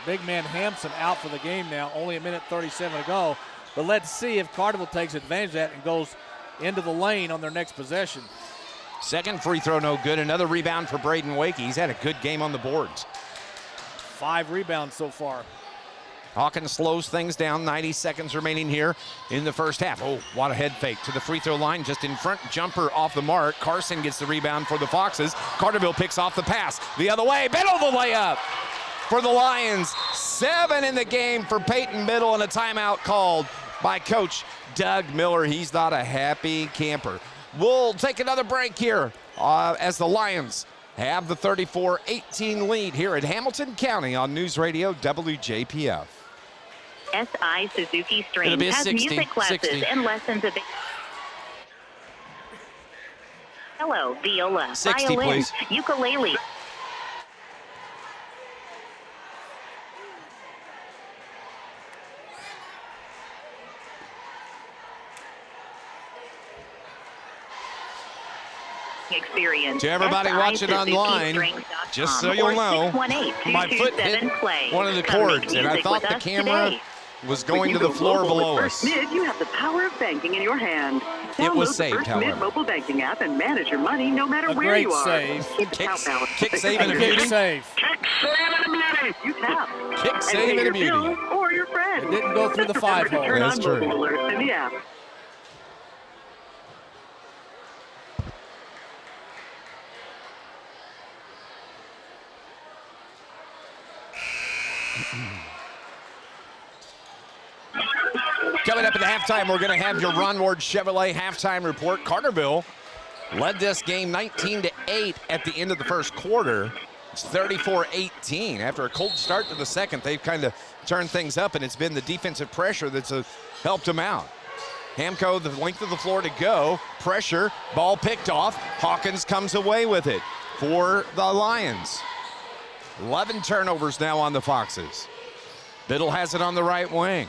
Big man Hampson out for the game now, only 1:37 to go. But let's see if Carterville takes advantage of that and goes into the lane on their next possession. Second free throw, no good. Another rebound for Braden Wakey. He's had a good game on the boards. 5 rebounds so far. Hawkins slows things down. 90 seconds remaining here in the first half. Oh, what a head fake to the free throw line just in front. Jumper off the mark. Carson gets the rebound for the Foxes. Carterville picks off the pass. The other way. Biddle the layup for the Lions. 7 in the game for Peyton Biddle, and a timeout called by Coach Doug Miller. He's not a happy camper. We'll take another break here as the Lions have the 34-18 lead here at Hamilton County on News Radio WJPF. SI Suzuki Strings It'll be a has 60, music classes 60. and lessons of cello, viola, 60, violin, please. ukulele. Experience. To everybody watching online, just so you'll know, my foot hit one of the cords, and I thought the camera was going to the floor below us. Mid, you have the power of banking in your hand. It was Download saved, the First however. Mid mobile banking app and manage your money no matter where great you are. save. Keep the Kick- account balance. kick save and a Kick beauty. save. Kick, save, and a beauty. You tap. Kick save and a beauty. Bill or your friend. It didn't go through the Just remember 5 hole. to turn That's on true. mobile alerts in the app. Coming up at halftime, we're going to have your Ron Ward Chevrolet halftime report. Carterville led this game 19-8 at the end of the first quarter. It's 34-18. After a cold start to the second, they've kind of turned things up, and it's been the defensive pressure that's helped them out. Hamco, the length of the floor to go. Pressure, ball picked off. Hawkins comes away with it for the Lions. 11 turnovers now on the Foxes. Biddle has it on the right wing.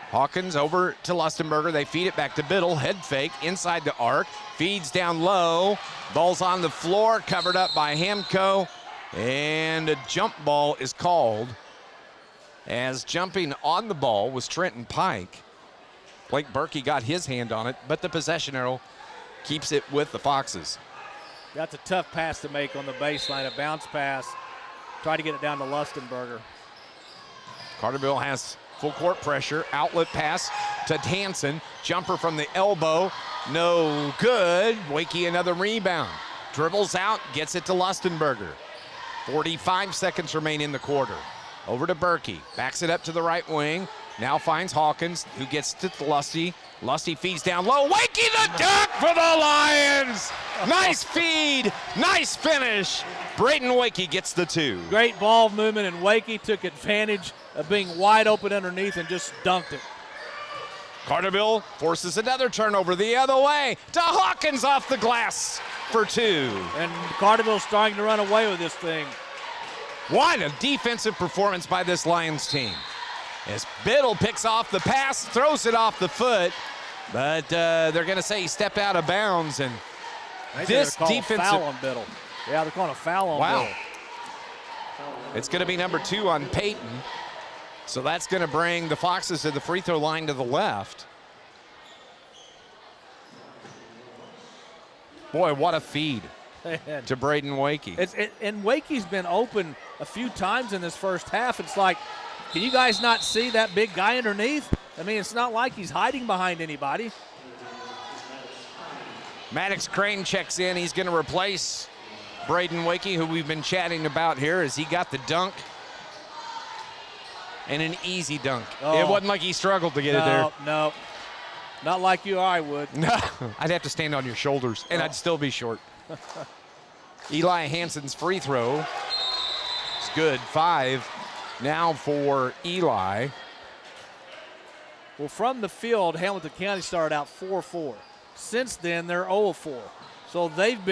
Hawkins over to Lustenberger. They feed it back to Biddle. Head fake inside the arc. Feeds down low. Ball's on the floor, covered up by Hamco. And a jump ball is called, as jumping on the ball was Trenton Pike. Blake Berkey got his hand on it, but the possession arrow keeps it with the Foxes. That's a tough pass to make on the baseline, a bounce pass. Try to get it down to Lustenberger. Carterville has full court pressure. Outlet pass to Hansen. Jumper from the elbow. No good. Wakey another rebound. Dribbles out, gets it to Lustenberger. 45 seconds remain in the quarter. Over to Berkey. Backs it up to the right wing. Now finds Hawkins, who gets to Lusty. Lusty feeds down low. Wakey the dunk for the Lions! Nice feed. Nice finish. Braden Wakey gets the 2. Great ball movement, and Wakey took advantage of being wide open underneath and just dunked it. Carterville forces another turnover the other way to Hawkins off the glass for 2. And Carterville's starting to run away with this thing. What a defensive performance by this Lions team. As Biddle picks off the pass, throws it off the foot, but they're going to say he stepped out of bounds. And this defensive foul on Biddle. Yeah, they're calling a foul on Biddle. It's going to be number 2 on Peyton. So that's going to bring the Foxes to the free throw line to the left. Boy, what a feed to Braden Wakey. And Wakey's been open a few times in this first half. It's like, can you guys not see that big guy underneath? I mean, it's not like he's hiding behind anybody. Maddox Crane checks in. He's going to replace Braden Wakey, who we've been chatting about here, as he got the dunk. And an easy dunk. Oh. It wasn't like he struggled to get it there. No. Not like you or I would. No, I'd have to stand on your shoulders, and I'd still be short. Eli Hansen's free throw is good. 5 now for Eli. Well, from the field, Hamilton County started out 4-4. Since then, they're 0-4. So they've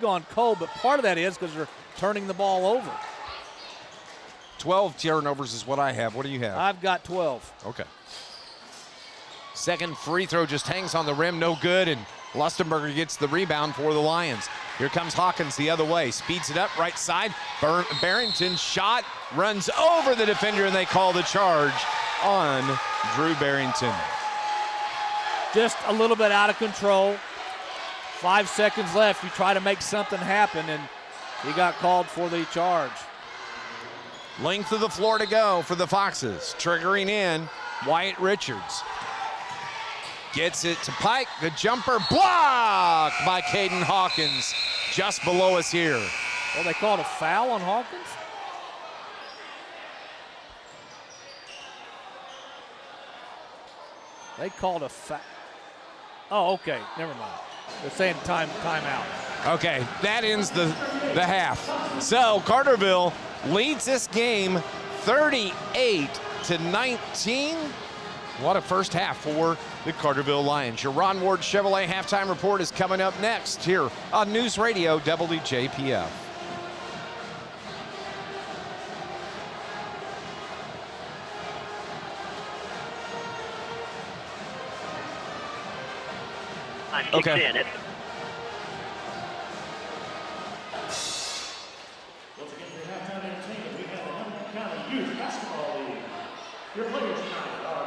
gone cold, but part of that is because they're turning the ball over. 12 turnovers is what I have. What do you have? I've got 12. Okay. Second free throw just hangs on the rim, no good, and Lustenberger gets the rebound for the Lions. Here comes Hawkins the other way, speeds it up right side. Barrington's shot runs over the defender, and they call the charge on Drew Barrington. Just a little bit out of control. 5 seconds left. You try to make something happen, and he got called for the charge. Length of the floor to go for the Foxes. Triggering in, Wyatt Richards. Gets it to Pike. The jumper blocked by Caden Hawkins just below us here. Well, they called a foul on Hawkins? They called a foul. Oh, okay. Never mind. They're saying timeout. Okay, that ends the half. So Carterville leads this game 38-19. What a first half for the Carterville Lions. Your Ron Ward Chevrolet halftime report is coming up next here on News Radio WJPF. Okay. In it. Once again, for halftime entertainment, we have the Hamilton County Youth Basketball League. Your players tonight are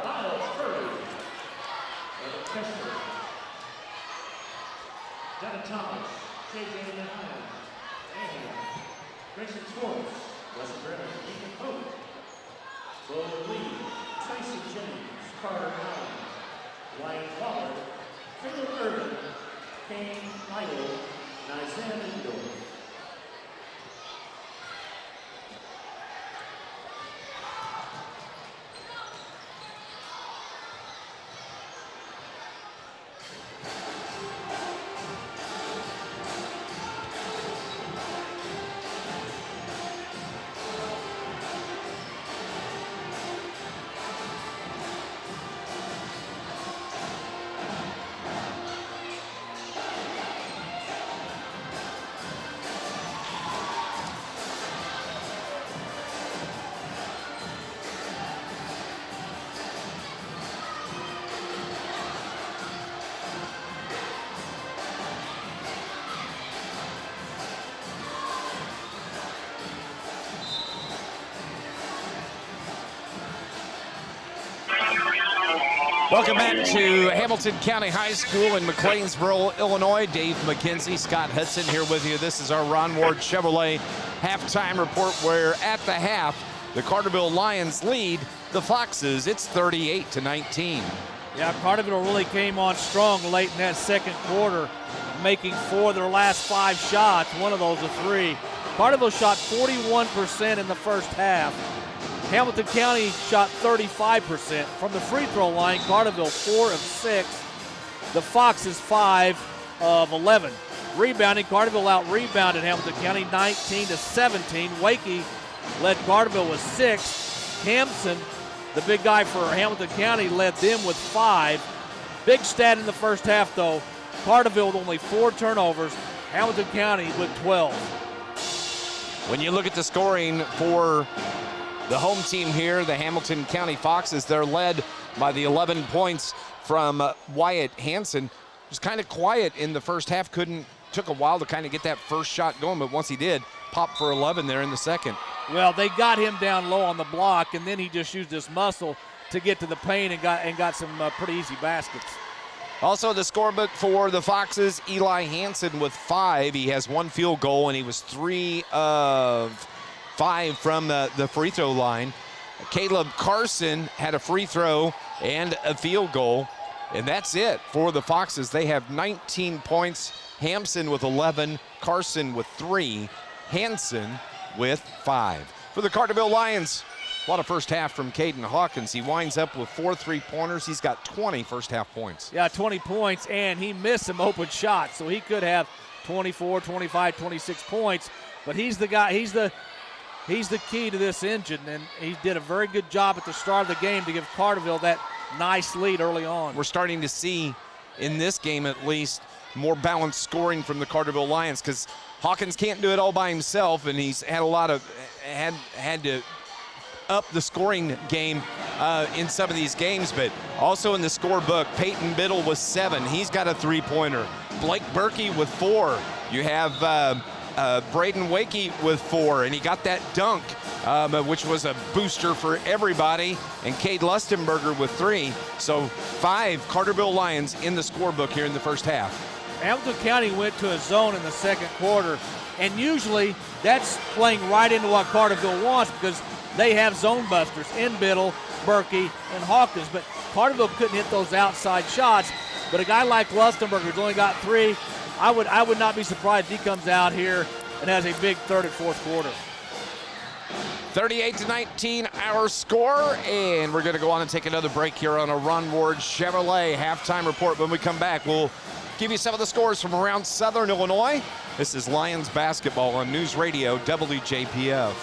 Welcome back to Hamilton County High School in McLeansboro, Illinois. Dave McKenzie, Scott Hudson here with you. This is our Ron Ward Chevrolet halftime report, where at the half, the Carterville Lions lead the Foxes. It's 38-19. Yeah, Carterville really came on strong late in that second quarter, making 4 of their last 5 shots, one of those a 3. Carterville shot 41% in the first half. Hamilton County shot 35% from the free throw line. Carterville 4 of 6. The Foxes 5 of 11. Rebounding, Carterville out-rebounded Hamilton County 19-17. Wakey led Carterville with 6. Hampson, the big guy for Hamilton County, led them with 5. Big stat in the first half, though. Carterville with only 4 turnovers. Hamilton County with 12. When you look at the scoring for the home team here, the Hamilton County Foxes, they're led by the 11 points from Wyatt Hansen. Was kind of quiet in the first half. Took a while to kind of get that first shot going, but once he did, popped for 11 there in the second. Well, they got him down low on the block, and then he just used his muscle to get to the paint and got some pretty easy baskets. Also, the scorebook for the Foxes, Eli Hansen with 5. He has 1 field goal, and he was 3 of 5 from the free throw line. Caleb Carson had a free throw and a field goal, and that's it for the Foxes. They have 19 points. Hampson with 11, Carson with 3, Hansen with 5. For the Carterville Lions, a lot of first half from Caden Hawkins. He winds up with 4 3-pointers. He's got 20 first half points. Yeah, 20 points, and he missed some open shots, so he could have 24, 25, 26 points. But he's the guy, he's the key to this engine, and he did a very good job at the start of the game to give Carterville that nice lead early on. We're starting to see, in this game at least, more balanced scoring from the Carterville Lions, because Hawkins can't do it all by himself, and he's had had to up the scoring game in some of these games. But also in the scorebook, Peyton Biddle with 7. He's got a 3-pointer. Blake Berkey with 4. You have Braden Wakey with 4, and he got that dunk, which was a booster for everybody, and Cade Lustenberger with 3. So 5 Carterville Lions in the scorebook here in the first half. Hamilton County went to a zone in the second quarter, and usually that's playing right into what Carterville wants, because they have zone busters in Biddle, Berkey, and Hawkins. But Carterville couldn't hit those outside shots. But a guy like Lustenberger, who's only got 3, I would not be surprised if he comes out here and has a big third and fourth quarter. 38-19 our score, and we're going to go on and take another break here on a Ron Ward Chevrolet halftime report. When we come back, we'll give you some of the scores from around Southern Illinois. This is Lions basketball on News Radio WJPF.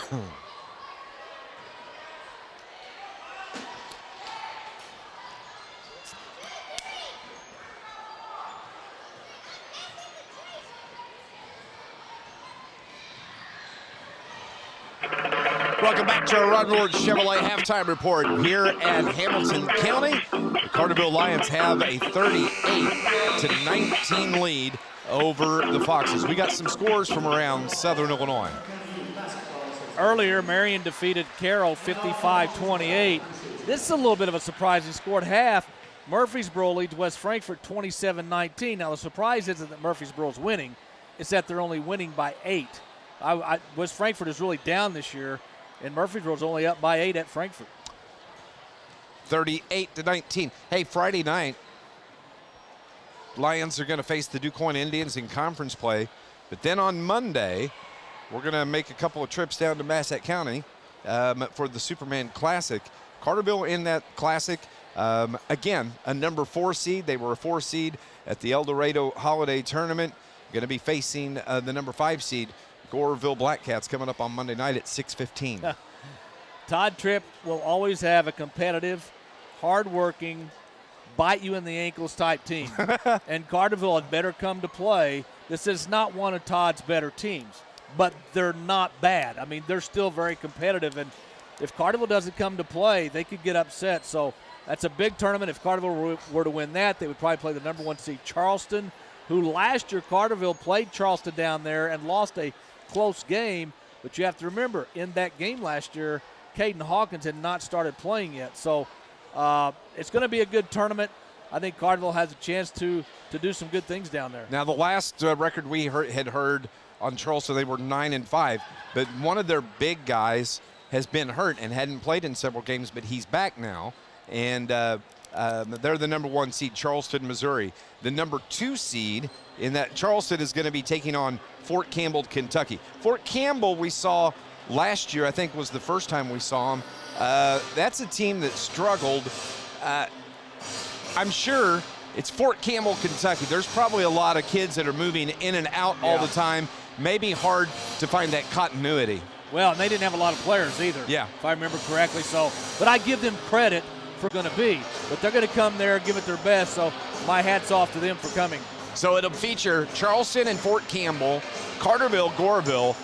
Welcome back to our Ron Ward Chevrolet halftime report here at Hamilton County. The Carterville Lions have a 38-19 lead over the Foxes. We got some scores from around Southern Illinois. Earlier, Marion defeated Carroll 55-28. This is a little bit of a surprising score at half. Murfreesboro leads West Frankfort 27-19. Now, the surprise isn't that Murfreesboro's winning. It's that they're only winning by 8. West Frankfort is really down this year, and Murfreesboro's only up by 8 at Frankfort. 38-19. Hey, Friday night, Lions are going to face the DuQuoin Indians in conference play. But then on Monday, we're going to make a couple of trips down to Massac County for the Superman Classic. Carterville in that Classic, again, a number 4 seed. They were a 4 seed at the El Dorado Holiday Tournament. Going to be facing the number 5 seed, Goreville Blackcats, coming up on Monday night at 6:15. Todd Tripp will always have a competitive, hard-working, bite-you-in-the-ankles type team. And Carterville had better come to play. This is not one of Todd's better teams, but they're not bad. I mean, they're still very competitive, and if Carterville doesn't come to play, they could get upset. So that's a big tournament. If Carterville were to win that, they would probably play the number 1 seed Charleston, who last year Carterville played Charleston down there and lost a close game. But you have to remember, in that game last year, Caden Hawkins had not started playing yet. So it's going to be a good tournament. I think Carterville has a chance to do some good things down there. Now, the last record we had heard on Charleston, they were 9-5. But one of their big guys has been hurt and hadn't played in several games, but he's back now. And they're the number 1 seed, Charleston, Missouri. The number 2 seed in that Charleston is going to be taking on Fort Campbell, Kentucky. Fort Campbell we saw last year, I think was the first time we saw them. That's a team that struggled. I'm sure it's Fort Campbell, Kentucky. There's probably a lot of kids that are moving in and out all the time. Maybe hard to find that continuity. Well, and they didn't have a lot of players either, if I remember correctly. So, but I give them credit for going to be. But they're going to come there and give it their best, so my hat's off to them for coming. So it'll feature Charleston and Fort Campbell, Carterville, Goreville.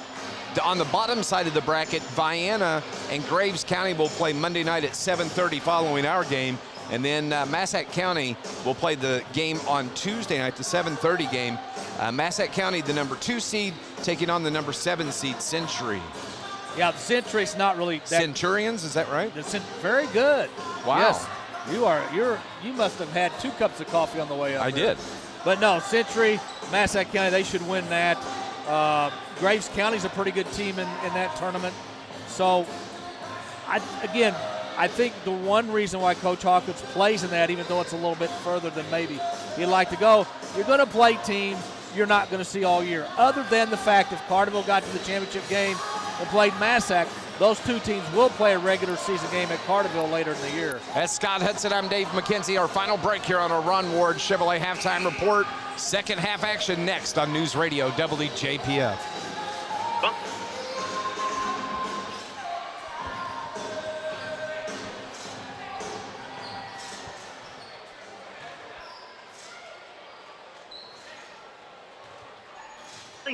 On the bottom side of the bracket, Vienna and Graves County will play Monday night at 7:30 following our game. And then Massac County will play the game on Tuesday night, the 7:30 game. Massac County, the number 2 seed, taking on the number 7 seed, Century. Yeah, the Century's not really that. Centurions, is that right? Very good. Wow. Yes, you must have had 2 cups of coffee on the way up. I did. But no, Century, Massac County, they should win that. Graves County's a pretty good team in that tournament. So, I think the one reason why Coach Hawkins plays in that, even though it's a little bit further than maybe he'd like to go, you're going to play teams you're not going to see all year. Other than the fact if Carterville got to the championship game and played Massac, those 2 teams will play a regular season game at Carterville later in the year. That's Scott Hudson. I'm Dave McKenzie. Our final break here on our Ron Ward Chevrolet halftime report. Second half action next on News Radio WJPF.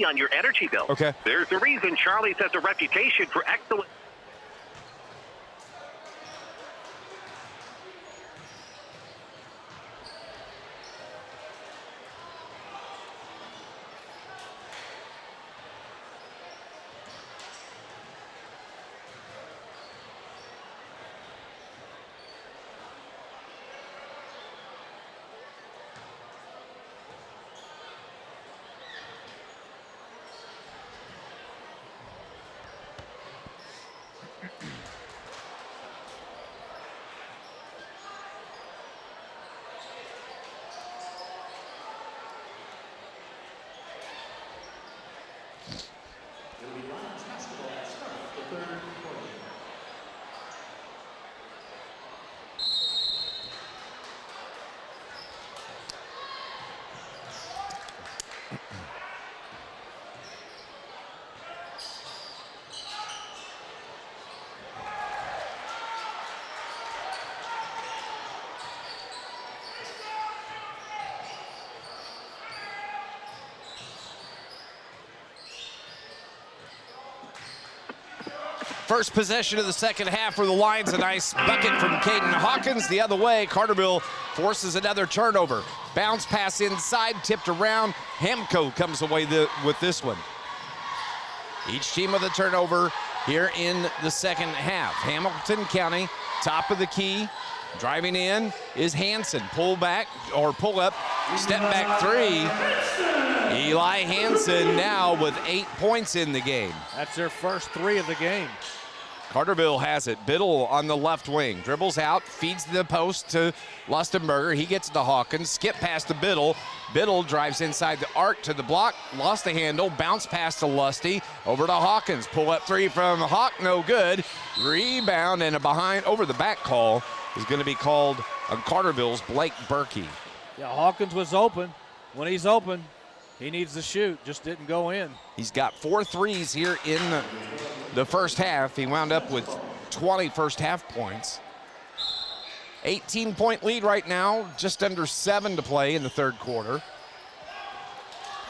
On your energy bill. Okay. There's a reason Charlie's has a reputation for excellence. First possession of the second half for the Lions. A nice bucket from Caden Hawkins. The other way, Carterville forces another turnover. Bounce pass inside, tipped around. Hamco comes away with this one. Each team with a turnover here in the second half. Hamilton County, top of the key. Driving in is Hanson. Pull back or pull up, step back three. Eli Hanson now with 8 points in the game. That's their first 3 of the game. Carterville has it. Biddle on the left wing. Dribbles out, feeds the post to Lustenberger. He gets to Hawkins. Skip past to Biddle. Biddle drives inside the arc to the block. Lost the handle. Bounce pass to Lusty. Over to Hawkins. Pull up 3 from Hawk. No good. Rebound and a behind over the back call is going to be called on Carterville's Blake Berkey. Yeah, Hawkins was open. When he's open, he needs to shoot. Just didn't go in. He's got 4 threes here in the first half. He wound up with 20 first half points. 18-point lead right now, just under 7 to play in the third quarter.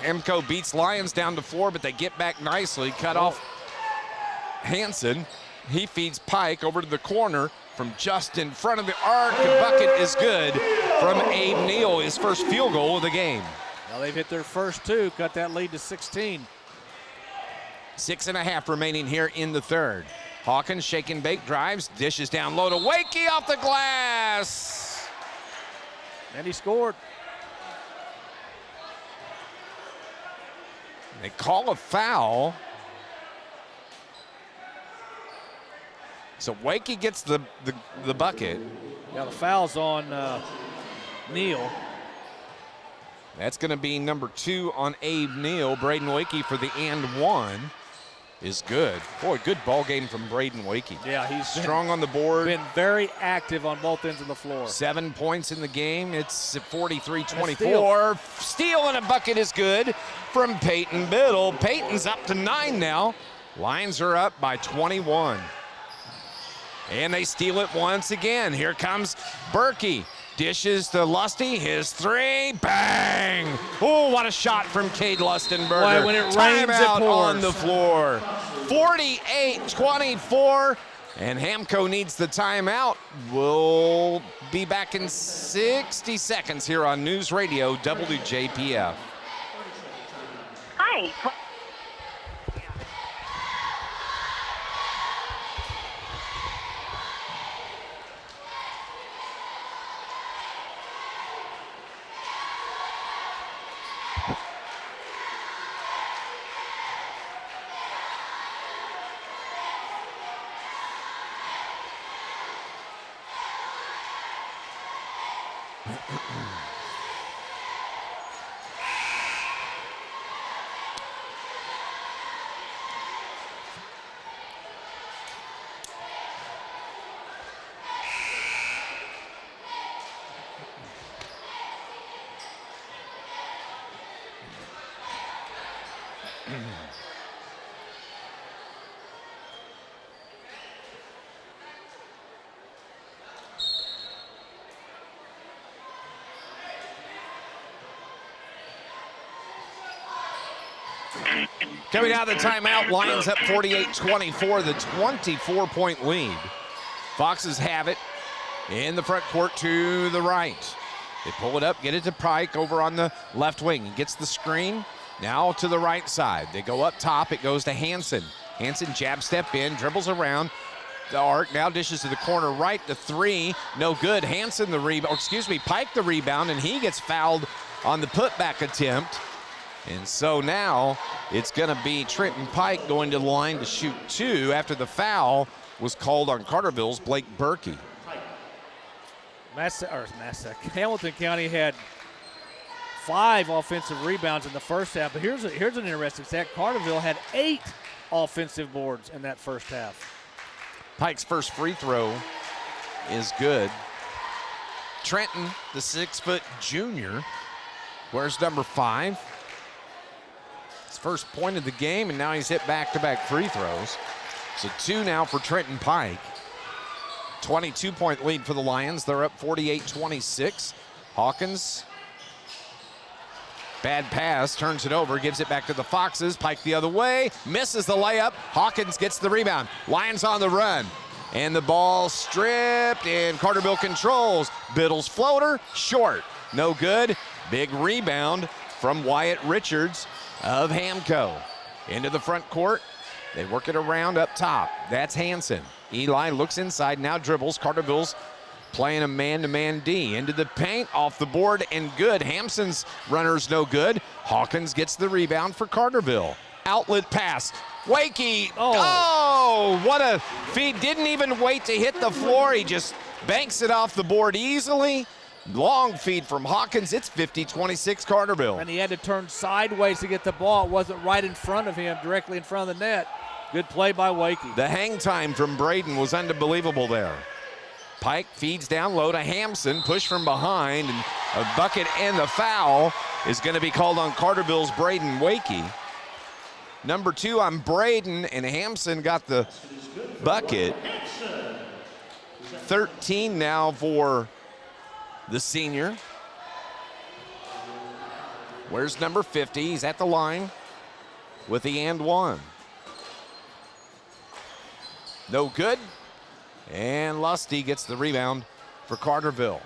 Hamco beats Lions down to 4, but they get back nicely. Cut off Hanson. He feeds Pike over to the corner from just in front of the arc. The bucket is good from Abe Neal, his first field goal of the game. Well, they've hit their first 2, cut that lead to 16. 6.5 remaining here in the third. Hawkins shake and bake, drives, dishes down low to Wakey off the glass. And he scored. They call a foul. So Wakey gets the bucket. Yeah, the foul's on Neal. That's going to be number 2 on Abe Neal. Braden Wakey for the and 1 is good. Boy, good ball game from Braden Wakey. Yeah, he's strong on the board. Been very active on both ends of the floor. 7 points in the game. It's 43-24. Steal and a bucket is good from Peyton Biddle. Peyton's up to 9 now. Lions are up by 21. And they steal it once again. Here comes Berkey. Dishes to Lusty, his 3, bang! Oh, what a shot from Cade Lustenberger. Boy, when it rains, it pours. On the floor. 48-24, and Hamco needs the timeout. We'll be back in 60 seconds here on News Radio WJPF. Hi. Coming out of the timeout, Lions up 48-24, the 24-point lead. Foxes have it in the front court to the right. They pull it up, get it to Pike over on the left wing. He gets the screen, now to the right side. They go up top, it goes to Hanson. Hanson jab step in, dribbles around the arc, now dishes to the corner right, to 3, no good. Hanson the rebound, Pike the rebound, and he gets fouled on the putback attempt. And so now it's going to be Trenton Pike going to the line to shoot 2 after the foul was called on Carterville's Blake Berkey. Hamilton County had 5 offensive rebounds in the first half, but here's an interesting stat. Carterville had 8 offensive boards in that first half. Pike's first free throw is good. Trenton, the 6-foot junior, wears number 5. His first point of the game, and now he's hit back-to-back free throws. So 2 now for Trenton Pike. 22-point lead for the Lions. They're up 48-26. Hawkins Bad pass, turns it over, gives it back to the Foxes. Pike the other way, misses the layup. Hawkins gets the rebound. Lions on the run. And the ball stripped, and Carterville controls. Biddle's floater, short. No good. Big rebound from Wyatt Richards of Hamco. Into the front court. They work it around up top. That's Hansen. Eli looks inside, now dribbles. Carterville's playing a man-to-man D. Into the paint, off the board, and good. Hampson's runner's no good. Hawkins gets the rebound for Carterville. Outlet pass. Wakey. Oh, what a feed. Didn't even wait to hit the floor. He just banks it off the board easily. Long feed from Hawkins. It's 50-26 Carterville. And he had to turn sideways to get the ball. It wasn't right in front of him, directly in front of the net. Good play by Wakey. The hang time from Braden was unbelievable there. Pike feeds down low to Hampson, push from behind, and a bucket, and the foul is going to be called on Carterville's Braden Wakey. Number 2 on Braden, and Hampson got the bucket. 13 now for the senior. Where's number 50? He's at the line with the and one. No good. And Lusty gets the rebound for Carterville.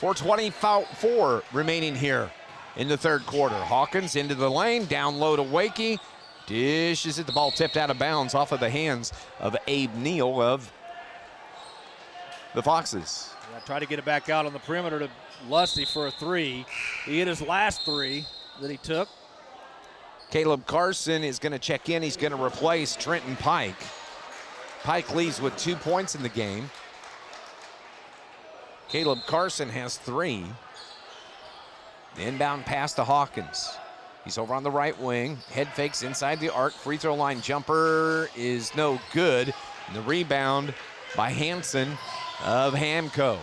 4:24 remaining here in the third quarter. Hawkins into the lane, down low to Wakey. Dishes it, the ball tipped out of bounds off of the hands of Abe Neal of the Foxes. Yeah, try to get it back out on the perimeter to Lusty for a 3. He hit his last 3 that he took. Caleb Carson is going to check in. He's going to replace Trenton Pike. Pike leaves with 2 points in the game. Caleb Carson has 3. The inbound pass to Hawkins. He's over on the right wing. Head fakes inside the arc. Free throw line jumper is no good. And the rebound by Hansen of Hamco.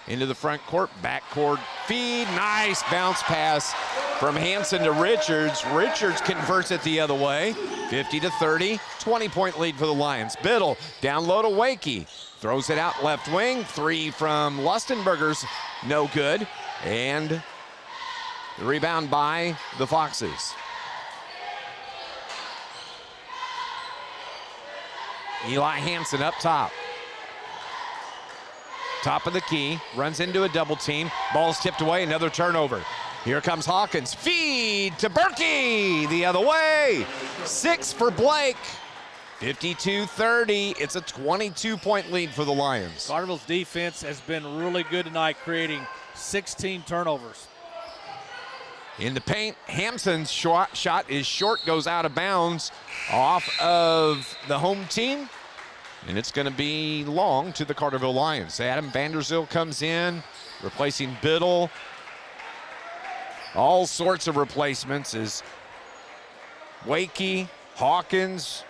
Into the front court, backcourt feed. Nice bounce pass from Hansen to Richards. Richards converts it the other way. 50-30, 20-point lead for the Lions. Biddle down low to Wakey. Throws it out left wing. 3 from Lustenberger's no good. And the rebound by the Foxes. Eli Hansen up top. Top of the key, runs into a double team. Ball's tipped away, another turnover. Here comes Hawkins. Feed to Berkey the other way. 6 for Blake. 52-30. It's a 22-point lead for the Lions. Carterville's defense has been really good tonight, creating 16 turnovers. In the paint, Hampson's shot is short, goes out of bounds off of the home team. And it's going to be long to the Carterville Lions. Adam Vanderzeel comes in, replacing Biddle. All sorts of replacements as Wakey, Hawkins,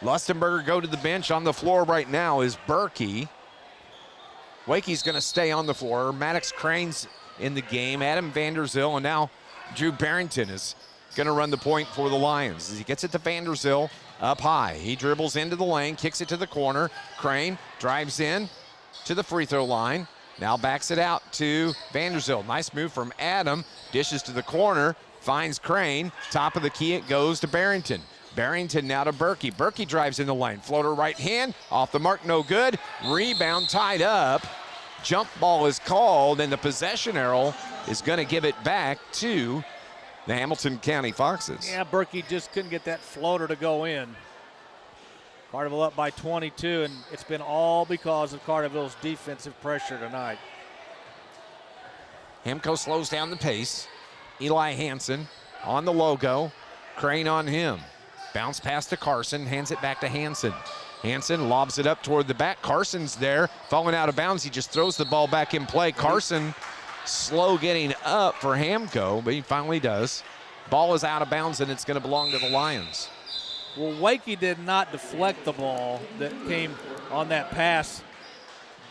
Lustenberger go to the bench. On the floor right now is Berkey. Wakey's going to stay on the floor. Maddox Crane's in the game. Adam Vanderzeel, and now Drew Barrington is going to run the point for the Lions. As he gets it to Vanderzeel. Up high, he dribbles into the lane, kicks it to the corner. Crane drives in to the free throw line. Now backs it out to Vanderzeel. Nice move from Adam. Dishes to the corner, finds Crane. Top of the key, it goes to Barrington. Barrington now to Berkey. Berkey drives in the lane. Floater right hand, off the mark, no good. Rebound tied up. Jump ball is called, and the possession arrow is going to give it back to the Hamilton County Foxes. Yeah, Berkey just couldn't get that floater to go in. Carterville up by 22, and it's been all because of Carterville's defensive pressure tonight. Hamco slows down the pace. Eli Hansen on the logo. Crane on him. Bounce pass to Carson, hands it back to Hansen. Hansen lobs it up toward the back. Carson's there, falling out of bounds. He just throws the ball back in play. Carson slow getting up for Hamco, but he finally does. Ball is out of bounds, and it's going to belong to the Lions. Well, Wakey did not deflect the ball that came on that pass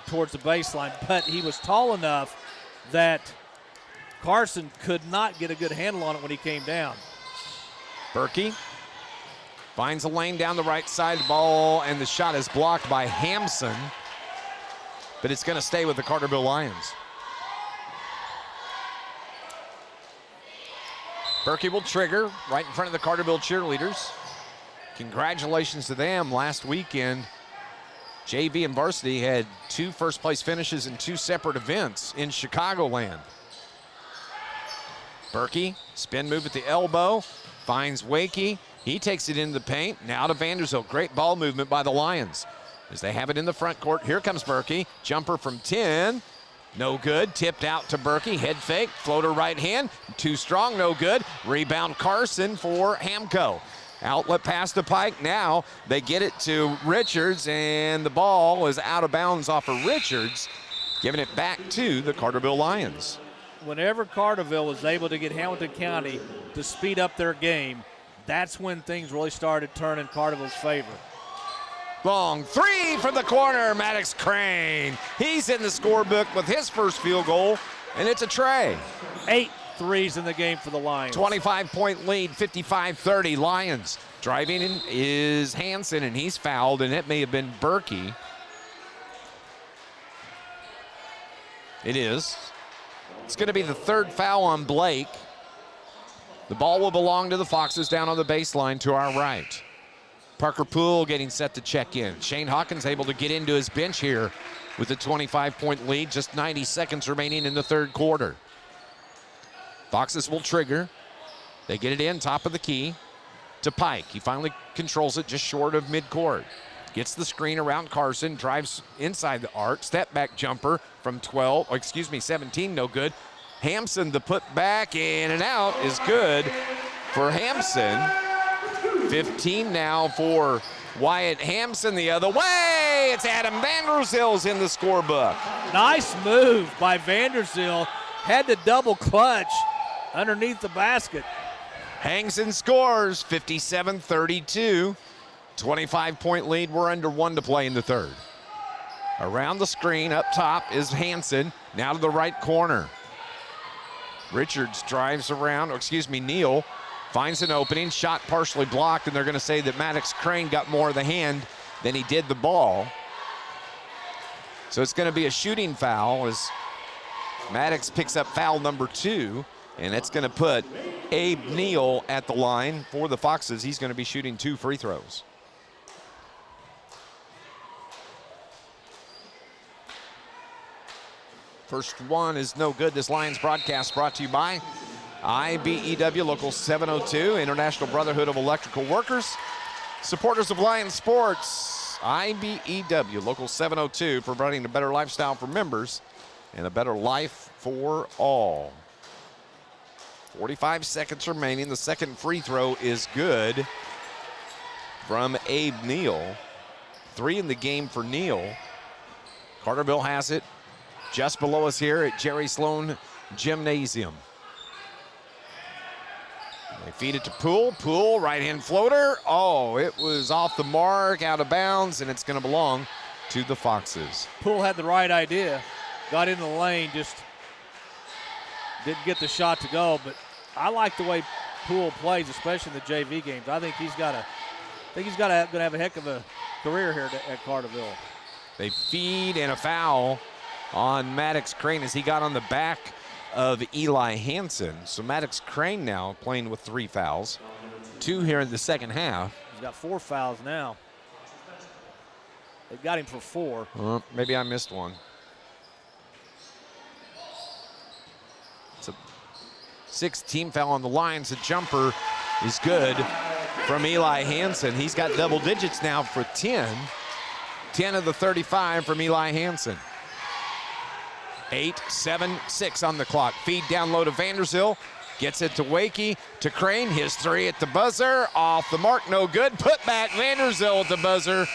towards the baseline, but he was tall enough that Carson could not get a good handle on it when he came down. Berkey finds a lane down the right side of the ball, and the shot is blocked by Hampson, but it's going to stay with the Carterville Lions. Berkey will trigger right in front of the Carterville cheerleaders. Congratulations to them. Last weekend, JV and varsity had 2 first-place finishes in 2 separate events in Chicagoland. Berkey, spin move at the elbow, finds Wakey. He takes it into the paint. Now to Vanderzeel. Great ball movement by the Lions as they have it in the front court. Here comes Berkey. Jumper from 10. No good. Tipped out to Berkey. Head fake. Floater right hand. Too strong. No good. Rebound Carson for Hamco. Outlet pass to Pike. Now they get it to Richards, and the ball is out of bounds off of Richards, giving it back to the Carterville Lions. Whenever Carterville was able to get Hamilton County to speed up their game, that's when things really started turning Carterville's favor. Long 3 from the corner, Maddox Crane. He's in the scorebook with his first field goal, and it's a tray. 8 threes in the game for the Lions. 25-point lead, 55-30. Lions. Driving in is Hansen, and he's fouled, and it may have been Berkey. It is. It's going to be the 3rd foul on Blake. The ball will belong to the Foxes down on the baseline to our right. Parker Poole getting set to check in. Shane Hawkins able to get into his bench here with a 25-point lead. Just 90 seconds remaining in the 3rd quarter. Foxes will trigger. They get it in, top of the key, to Pike. He finally controls it just short of midcourt. Gets the screen around Carson, drives inside the arc, step back jumper from 17, no good. Hampson, the put back in and out is good for Hampson. 15 now for Wyatt Hampson the other way. It's Adam Vanderzeel's in the scorebook. Nice move by Vanderzeel. Had to double clutch underneath the basket. Hangs and scores, 57-32. 25-point lead. We're under 1 to play in the 3rd. Around the screen, up top is Hansen. Now to the right corner. Richards drives around, Neal finds an opening. Shot partially blocked, and they're going to say that Maddox Crane got more of the hand than he did the ball. So it's going to be a shooting foul as Maddox picks up foul number 2, and that's going to put Abe Neal at the line for the Foxes. He's going to be shooting 2 free throws. First one is no good. This Lions broadcast brought to you by IBEW Local 702, International Brotherhood of Electrical Workers, supporters of Lions Sports. IBEW Local 702, providing a better lifestyle for members and a better life for all. 45 seconds remaining. The second free throw is good from Abe Neal. 3 in the game for Neal. Carterville has it just below us here at Jerry Sloan Gymnasium. They feed it to Poole. Poole, right-hand floater. Oh, it was off the mark, out of bounds, and it's going to belong to the Foxes. Poole had the right idea. Got in the lane, just didn't get the shot to go. But I like the way Poole plays, especially in the JV games. I think he's going to have a heck of a career here at Carterville. They feed and a foul on Maddox Crane as he got on the back of Eli Hansen. So Maddox Crane now playing with 3 fouls. 2 here in the second half. He's got 4 fouls now. They got him for 4. Maybe I missed one. It's a 6th team foul on the Lions. The jumper is good from Eli Hansen. He's got double digits now for 10. 10 of the 35 from Eli Hansen. 8, 7, 6 on the clock. Feed down low to Vanderzeel. Gets it to Wakey, to Crane. His 3 at the buzzer. Off the mark, no good. Put back Vanderzeel at the buzzer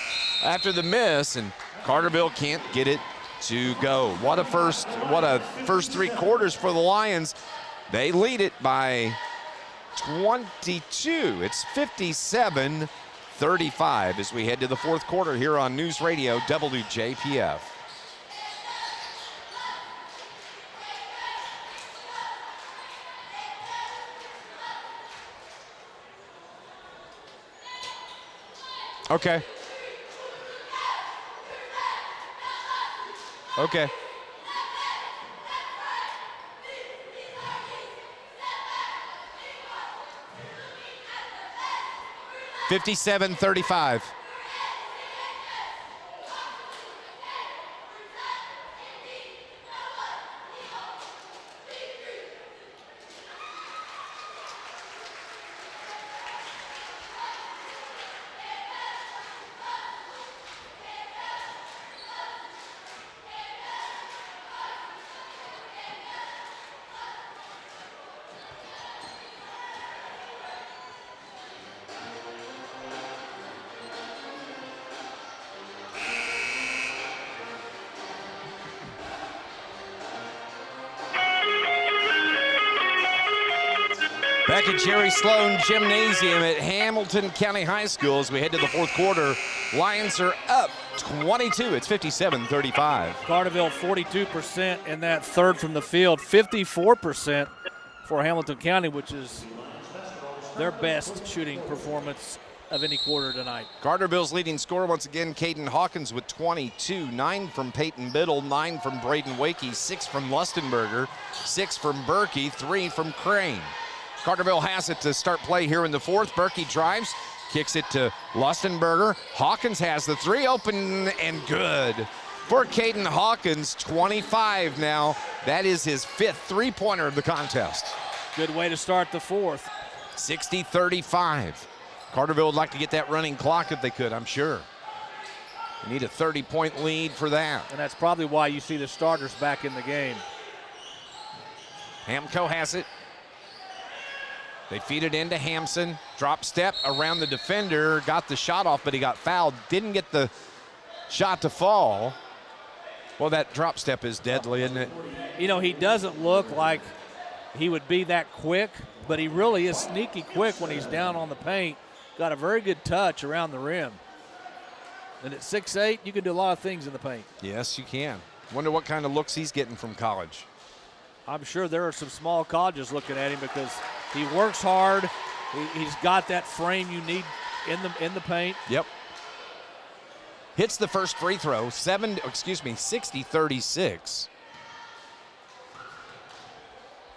after the miss, and Carterville can't get it to go. What a first 3 quarters for the Lions. They lead it by 22. It's 57-35 as we head to the 4th quarter here on News Radio WJPF. Okay. 57-35. Back at Jerry Sloan Gymnasium at Hamilton County High School as we head to the fourth quarter. Lions are up 22. It's 57-35. Carterville 42% in that third from the field, 54% for Hamilton County, which is their best shooting performance of any quarter tonight. Carterville's leading scorer once again, Caden Hawkins with 22. 9 from Peyton Biddle, 9 from Braden Wakey, 6 from Lustenberger, 6 from Berkey, 3 from Crane. Carterville has it to start play here in the fourth. Berkey drives, kicks it to Lustenberger. Hawkins has the three, open and good. For Caden Hawkins, 25 now. That is his 5th three-pointer of the contest. Good way to start the fourth. 60-35. Carterville would like to get that running clock if they could, I'm sure. They need a 30-point lead for that. And that's probably why you see the starters back in the game. Hamco has it. They feed it into Hampson. Drop step around the defender. Got the shot off, but he got fouled. Didn't get the shot to fall. Well, that drop step is deadly, isn't it? You know, he doesn't look like he would be that quick, but he really is sneaky quick when he's down on the paint. Got a very good touch around the rim. And at 6'8", you can do a lot of things in the paint. Yes, you can. Wonder what kind of looks he's getting from college. I'm sure there are some small colleges looking at him because he works hard. He's got that frame you need in the paint. Yep. Hits the first free throw, 60-36.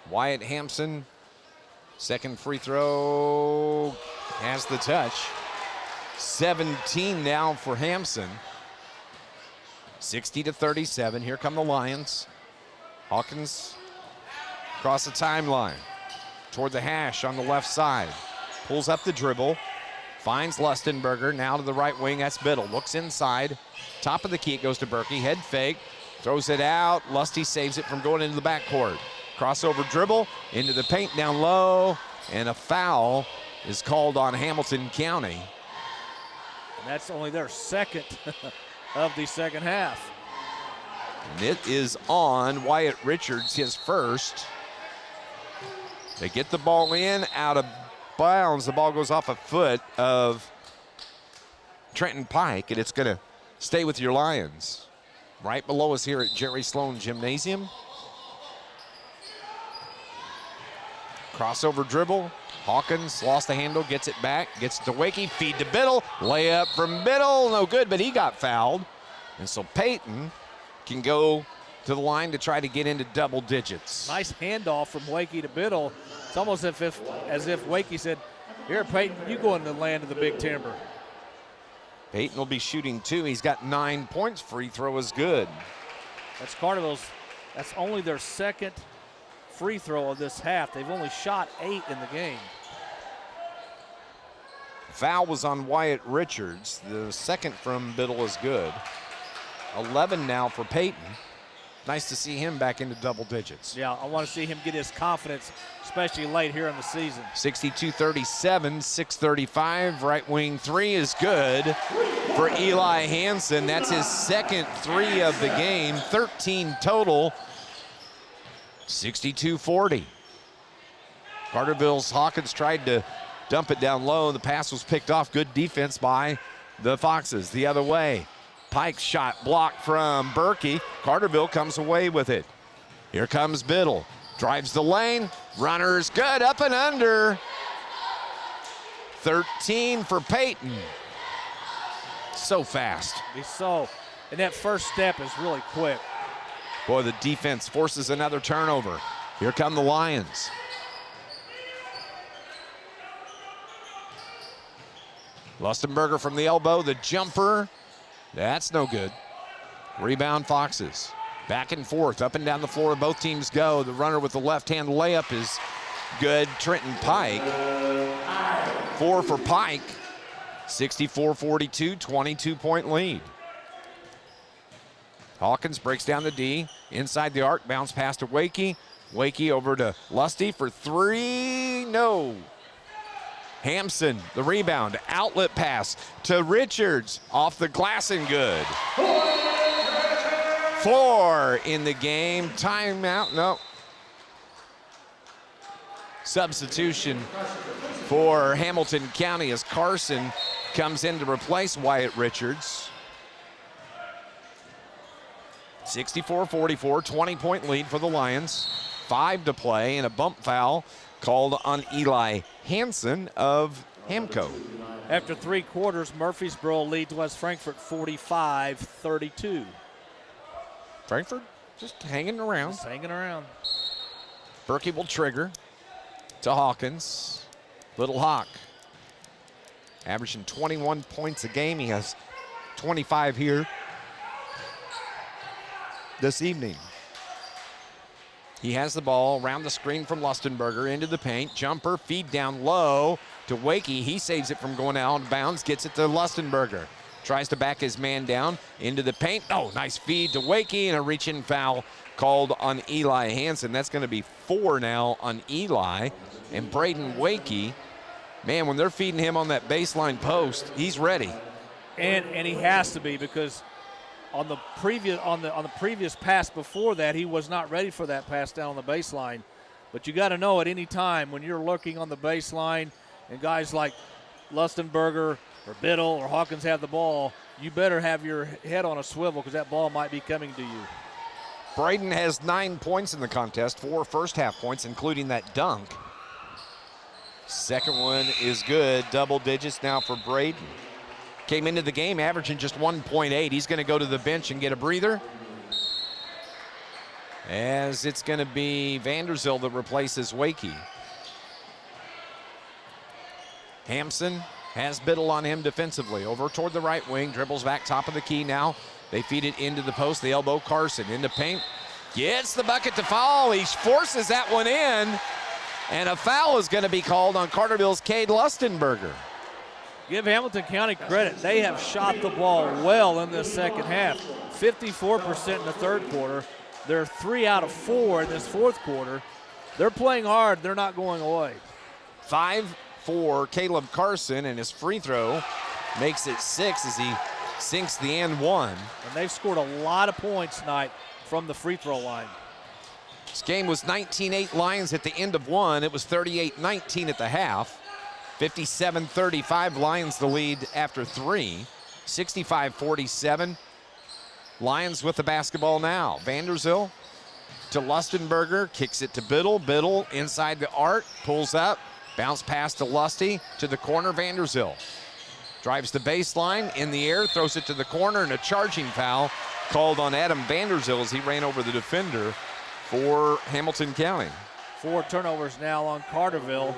Wyatt Hampson, second free throw, has the touch. 17 now for Hampson. 60-37. Here come the Lions. Hawkins across the timeline toward the hash on the left side. Pulls up the dribble. Finds Lustenberger. Now to the right wing. That's Biddle. Looks inside. Top of the key. It goes to Berkey. Head fake. Throws it out. Lusty saves it from going into the backcourt. Crossover dribble. Into the paint down low. And a foul is called on Hamilton County. And that's only their second of the second half. And it is on Wyatt Richards, his first. They get the ball in, out of bounds. The ball goes off a foot of Trenton Pike, and it's going to stay with your Lions. Right below us here at Jerry Sloan Gymnasium. Crossover dribble. Hawkins lost the handle, gets it back, gets it to Wakey, feed to Biddle. Layup from Biddle, no good, but he got fouled. And so Peyton can go to the line to try to get into double digits. Nice handoff from Wakey to Biddle. It's almost as if Wakey said, here, Peyton, you go in the land of the big timber. Peyton will be shooting 2. He's got 9 points. Free throw is good. That's Carterville's. That's only their second free throw of this half. They've only shot 8 in the game. Foul was on Wyatt Richards. The second from Biddle is good. 11 now for Peyton. Nice to see him back into double digits. Yeah, I want to see him get his confidence, especially late here in the season. 62-37, 6:35. Right wing 3 is good for Eli Hansen. That's his second 3 of the game. 13 total. 62-40. Carterville's Hawkins tried to dump it down low. The pass was picked off. Good defense by the Foxes. The other way. Pike's shot blocked from Berkey. Carterville comes away with it. Here comes Biddle. Drives the lane. Runner's good. Up and under. 13 for Peyton. So fast. And that first step is really quick. Boy, the defense forces another turnover. Here come the Lions. Lustenberger from the elbow, the jumper. That's no good. Rebound Foxes. Back and forth, up and down the floor, both teams go. The runner with the left-hand layup is good. Trenton Pike. 4 for Pike. 64-42, 22-point lead. Hawkins breaks down the D. Inside the arc, bounce pass to Wakey. Wakey over to Lusty for 3. No. Hampson, the rebound. Outlet pass to Richards. Off the glass and good. 4 in the game. Timeout. No. Substitution for Hamilton County as Carson comes in to replace Wyatt Richards. 64-44, 20-point lead for the Lions. 5 to play, and a bump foul called on Eli Hansen of Hamco. After 3 quarters, Murfreesboro leads West Frankfort 45-32. Frankfort just hanging around. Just hanging around. Berkey will trigger to Hawkins. Little Hawk averaging 21 points a game. He has 25 here this evening. He has the ball around the screen from Lustenberger into the paint. Jumper, feed down low to Wakey. He saves it from going out of bounds, gets it to Lustenberger. Tries to back his man down into the paint. Oh, nice feed to Wakey, and a reach-in foul called on Eli Hansen. That's going to be 4 now on Eli. And Braden Wakey, man, when they're feeding him on that baseline post, he's ready. And he has to be, because on the previous pass before that, he was not ready for that pass down on the baseline. But you got to know at any time when you're lurking on the baseline and guys like Lustenberger or Biddle or Hawkins have the ball, you better have your head on a swivel, because that ball might be coming to you. Braden has 9 points in the contest, 4 first-half points, including that dunk. Second one is good, double digits now for Braden. Came into the game averaging just 1.8. He's going to go to the bench and get a breather, as it's going to be Vanderzil that replaces Wakey. Hampson has Biddle on him defensively. Over toward the right wing, dribbles back top of the key now. They feed it into the post. The elbow Carson into paint. Gets the bucket to fall. He forces that one in. And a foul is going to be called on Carterville's Cade Lustenberger. Give Hamilton County credit. They have shot the ball well in this second half. 54% in the third quarter. They're 3 out of 4 in this fourth quarter. They're playing hard. They're not going away. 5 for Caleb Carson, and his free throw makes it 6 as he sinks the and one. And they've scored a lot of points tonight from the free throw line. This game was 19-8 Lions at the end of one. It was 38-19 at the half. 57-35 Lions the lead after 3. 65-47. Lions with the basketball now. Vanderzil to Lustenberger, kicks it to Biddle. Biddle inside the arc, pulls up, bounce pass to Lusty, to the corner, Vanderzil. Drives the baseline, in the air, throws it to the corner, and a charging foul called on Adam Vanderzil as he ran over the defender for Hamilton County. 4 turnovers now on Carterville.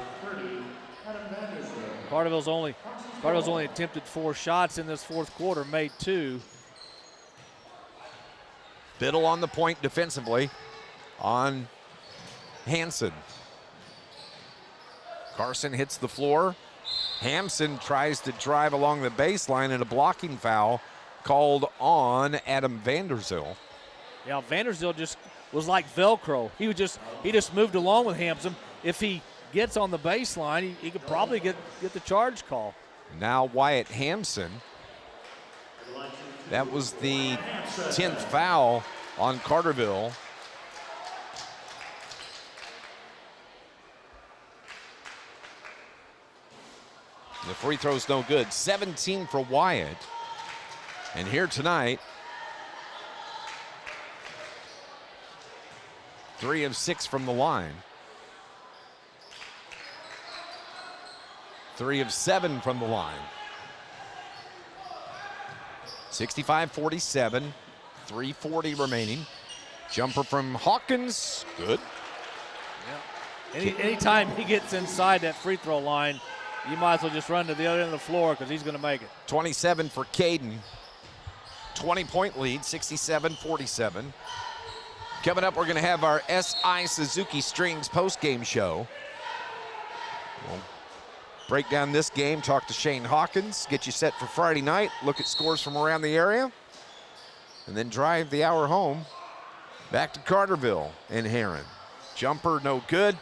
Carterville's only attempted 4 shots in this fourth quarter, made 2. Biddle on the point defensively on Hansen. Carson hits the floor. Hampson tries to drive along the baseline, and a blocking foul called on Adam Vanderzil. Yeah, Vanderzil just was like Velcro. He just moved along with Hampson. If he gets on the baseline, he could probably get the charge call. Now Wyatt Hampson. That was the 10th foul on Carterville. The free throw's no good. 17 for Wyatt. And here tonight, 3 of 6 from the line. 3 of 7 from the line. 65-47, 3:40 remaining. Jumper from Hawkins, good. Yeah. Anytime he gets inside that free throw line, You might as well just run to the other end of the floor because he's going to make it. 27 for Caden. 20-point lead, 67-47. Coming up, we're going to have our SI Suzuki Strings postgame show. We'll break down this game, talk to Shane Hawkins, get you set for Friday night, look at scores from around the area, and then drive the hour home back to Carterville and Heron. Jumper no good.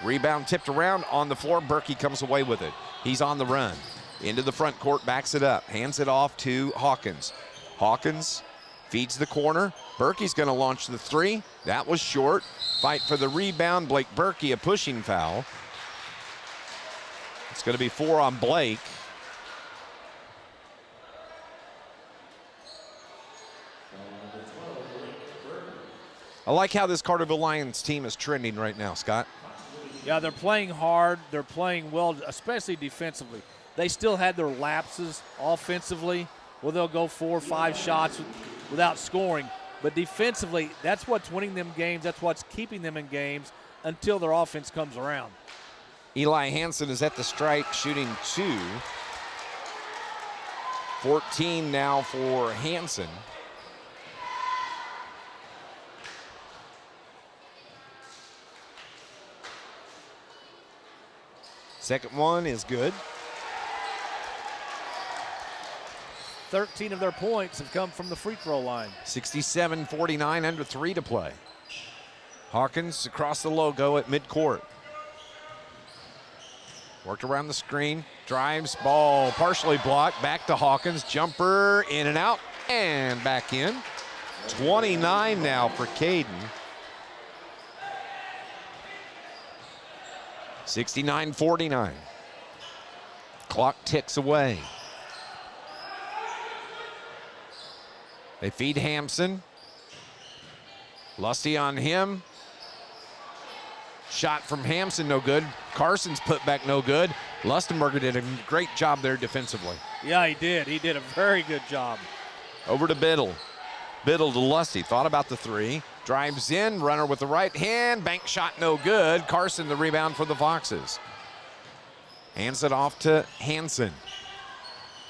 Rebound tipped around on the floor. Berkey comes away with it. He's on the run. Into the front court, backs it up, hands it off to Hawkins. Hawkins feeds the corner. Berkey's going to launch the three. That was short. Fight for the rebound. Blake Berkey, a pushing foul. It's going to be 4 on Blake. I like how this Carterville Lions team is trending right now, Scott. Yeah, they're playing hard. They're playing well, especially defensively. They still had their lapses offensively where they'll go 4 or 5 shots without scoring. But defensively, that's what's winning them games. That's what's keeping them in games until their offense comes around. Eli Hansen is at the strike, shooting 2. 14 now for Hansen. Second one is good. 13 of their points have come from the free throw line. 67-49, under 3 to play. Hawkins across the logo at midcourt. Worked around the screen, drives, ball partially blocked, back to Hawkins, jumper in and out, and back in. 29 now for Caden. 69-49. Clock ticks away. They feed Hampson. Lusty on him. Shot from Hampson, no good. Carson's put back, no good. Lustenberger did a great job there defensively. Yeah, he did. He did a very good job. Over to Biddle. Biddle to Lusty. Thought about the three. Drives in, runner with the right hand. Bank shot, no good. Carson the rebound for the Foxes. Hands it off to Hansen.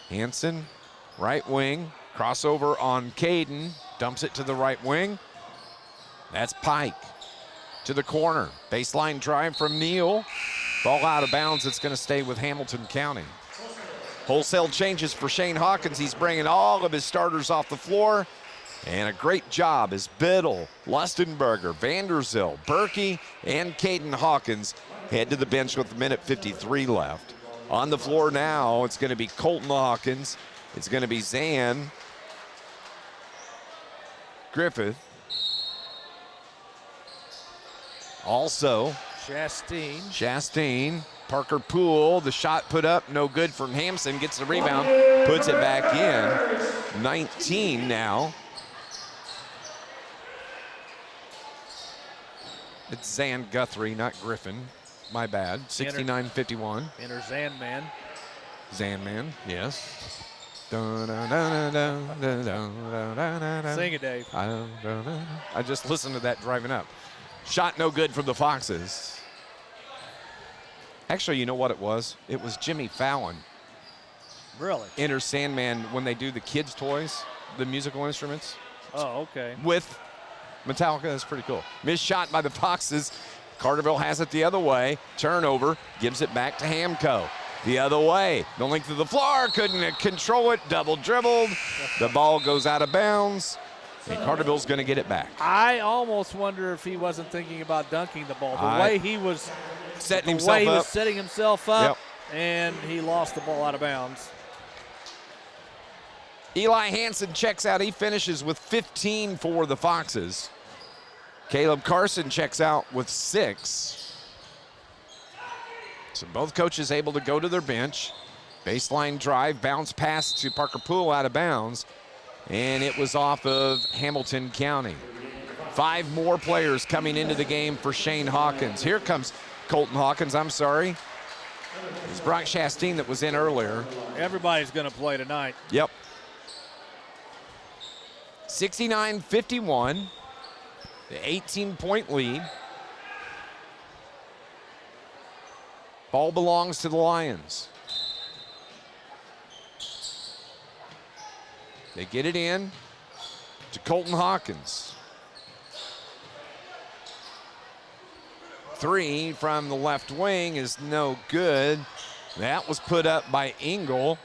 Hansen, right wing. Crossover on Caden. Dumps it to the right wing. That's Pike. To the corner. Baseline drive from Neal. Ball out of bounds. It's going to stay with Hamilton County. Wholesale changes for Shane Hawkins. He's bringing all of his starters off the floor. And a great job as Biddle, Lustenberger, Vanderzil, Berkey, and Caden Hawkins head to the bench with 1:53 left. On the floor now, it's going to be Colton Hawkins. It's going to be Zan Griffith. Also, Chastain, Parker Poole, the shot put up, no good from Hampson, gets the rebound, puts it back in. 19 now. It's Zan Guthrie, not Griffin. My bad. 69-51. Enter Zan Man. Zan Man, yes. Sing it, Dave. I just listened to that driving up. Shot no good from the Foxes. Actually, you know what it was? It was Jimmy Fallon. Really? Enter Sandman when they do the kids' toys, the musical instruments. Oh, okay. With Metallica, that's pretty cool. Missed shot by the Foxes. Carterville has it the other way. Turnover, gives it back to Hamco. The other way, the length of the floor, couldn't control it, double dribbled. The ball goes out of bounds, and Carterville's gonna get it back. I almost wonder if he wasn't thinking about dunking the ball. The way he was setting himself up, and he lost the ball out of bounds. Eli Hansen checks out. He finishes with 15 for the Foxes. Caleb Carson checks out with 6. So both coaches able to go to their bench. Baseline drive, bounce pass to Parker Poole out of bounds. And it was off of Hamilton County. 5 more players coming into the game for Shane Hawkins. Here comes Colton Hawkins, I'm sorry. It's Brock Chastain that was in earlier. Everybody's going to play tonight. Yep. 69-51, the 18-point lead. Ball belongs to the Lions. They get it in to Colton Hawkins. 3 from the left wing is no good. That was put up by Engel.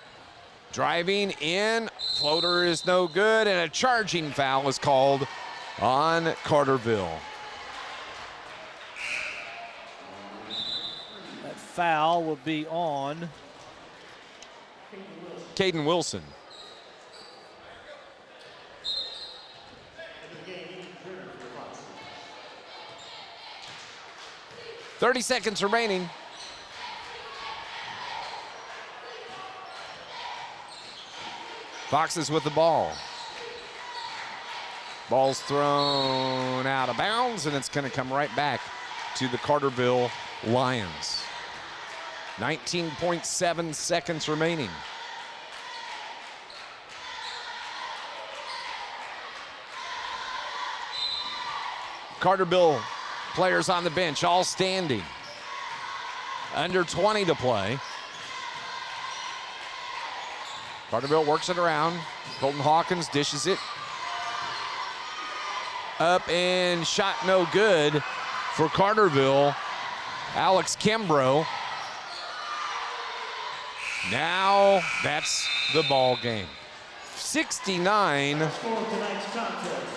Driving in, floater is no good, and a charging foul is called on Carterville. That foul will be on Caden Wilson. .30 seconds remaining. Foxes with the ball. Ball's thrown out of bounds, and it's going to come right back to the Carterville Lions. 19.7 seconds remaining. Carterville players on the bench, all standing. Under 20 to play. Carterville works it around. Colton Hawkins dishes it. Up and shot no good for Carterville. Alex Kimbrough. Now that's the ball game. 69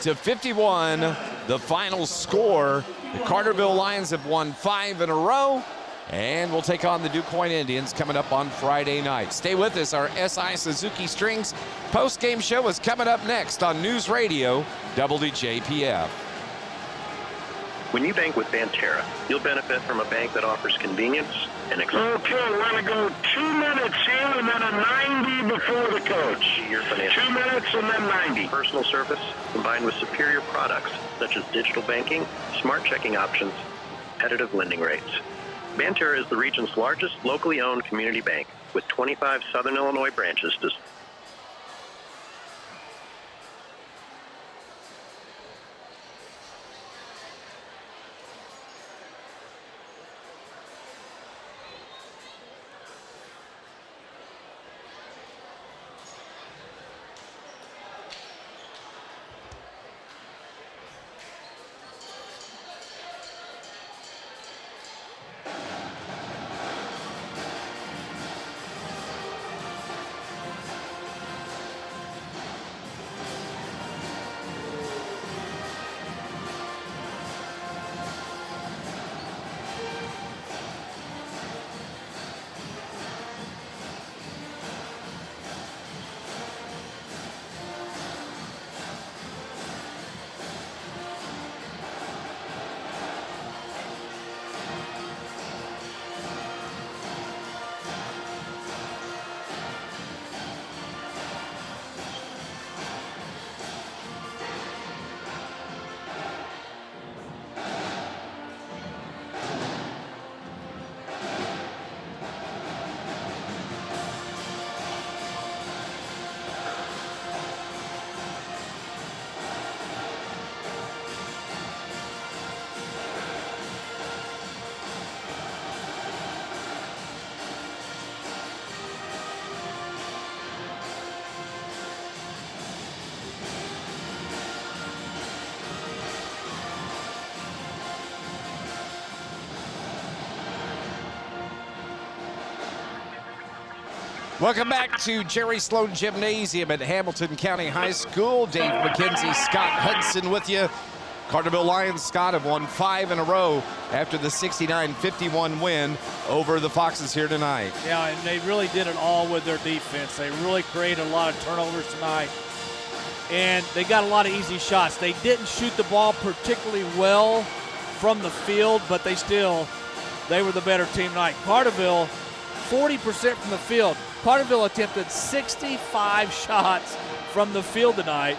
to 51, the final score. The Carterville Lions have won 5 in a row, and we'll take on the DuQuoin Indians coming up on Friday night. Stay with us. Our SI Suzuki Strings post-game show is coming up next on News Radio WJPF. When you bank with Banterra, you'll benefit from a bank that offers convenience and Okay, we're going to go 2 minutes here and then a 90 before the coach. Your financial 2 minutes and then 90. personal service combined with superior products such as digital banking, smart checking options, competitive lending rates. Banterra is the region's largest locally owned community bank with 25 Southern Illinois branches to Welcome back to Jerry Sloan Gymnasium at Hamilton County High School. Dave McKenzie, Scott Hudson with you. Carterville Lions, Scott, have won 5 in a row after the 69-51 win over the Foxes here tonight. Yeah, and they really did it all with their defense. They really created a lot of turnovers tonight, and they got a lot of easy shots. They didn't shoot the ball particularly well from the field, but they were the better team tonight. Carterville, 40% from the field. Carterville attempted 65 shots from the field tonight.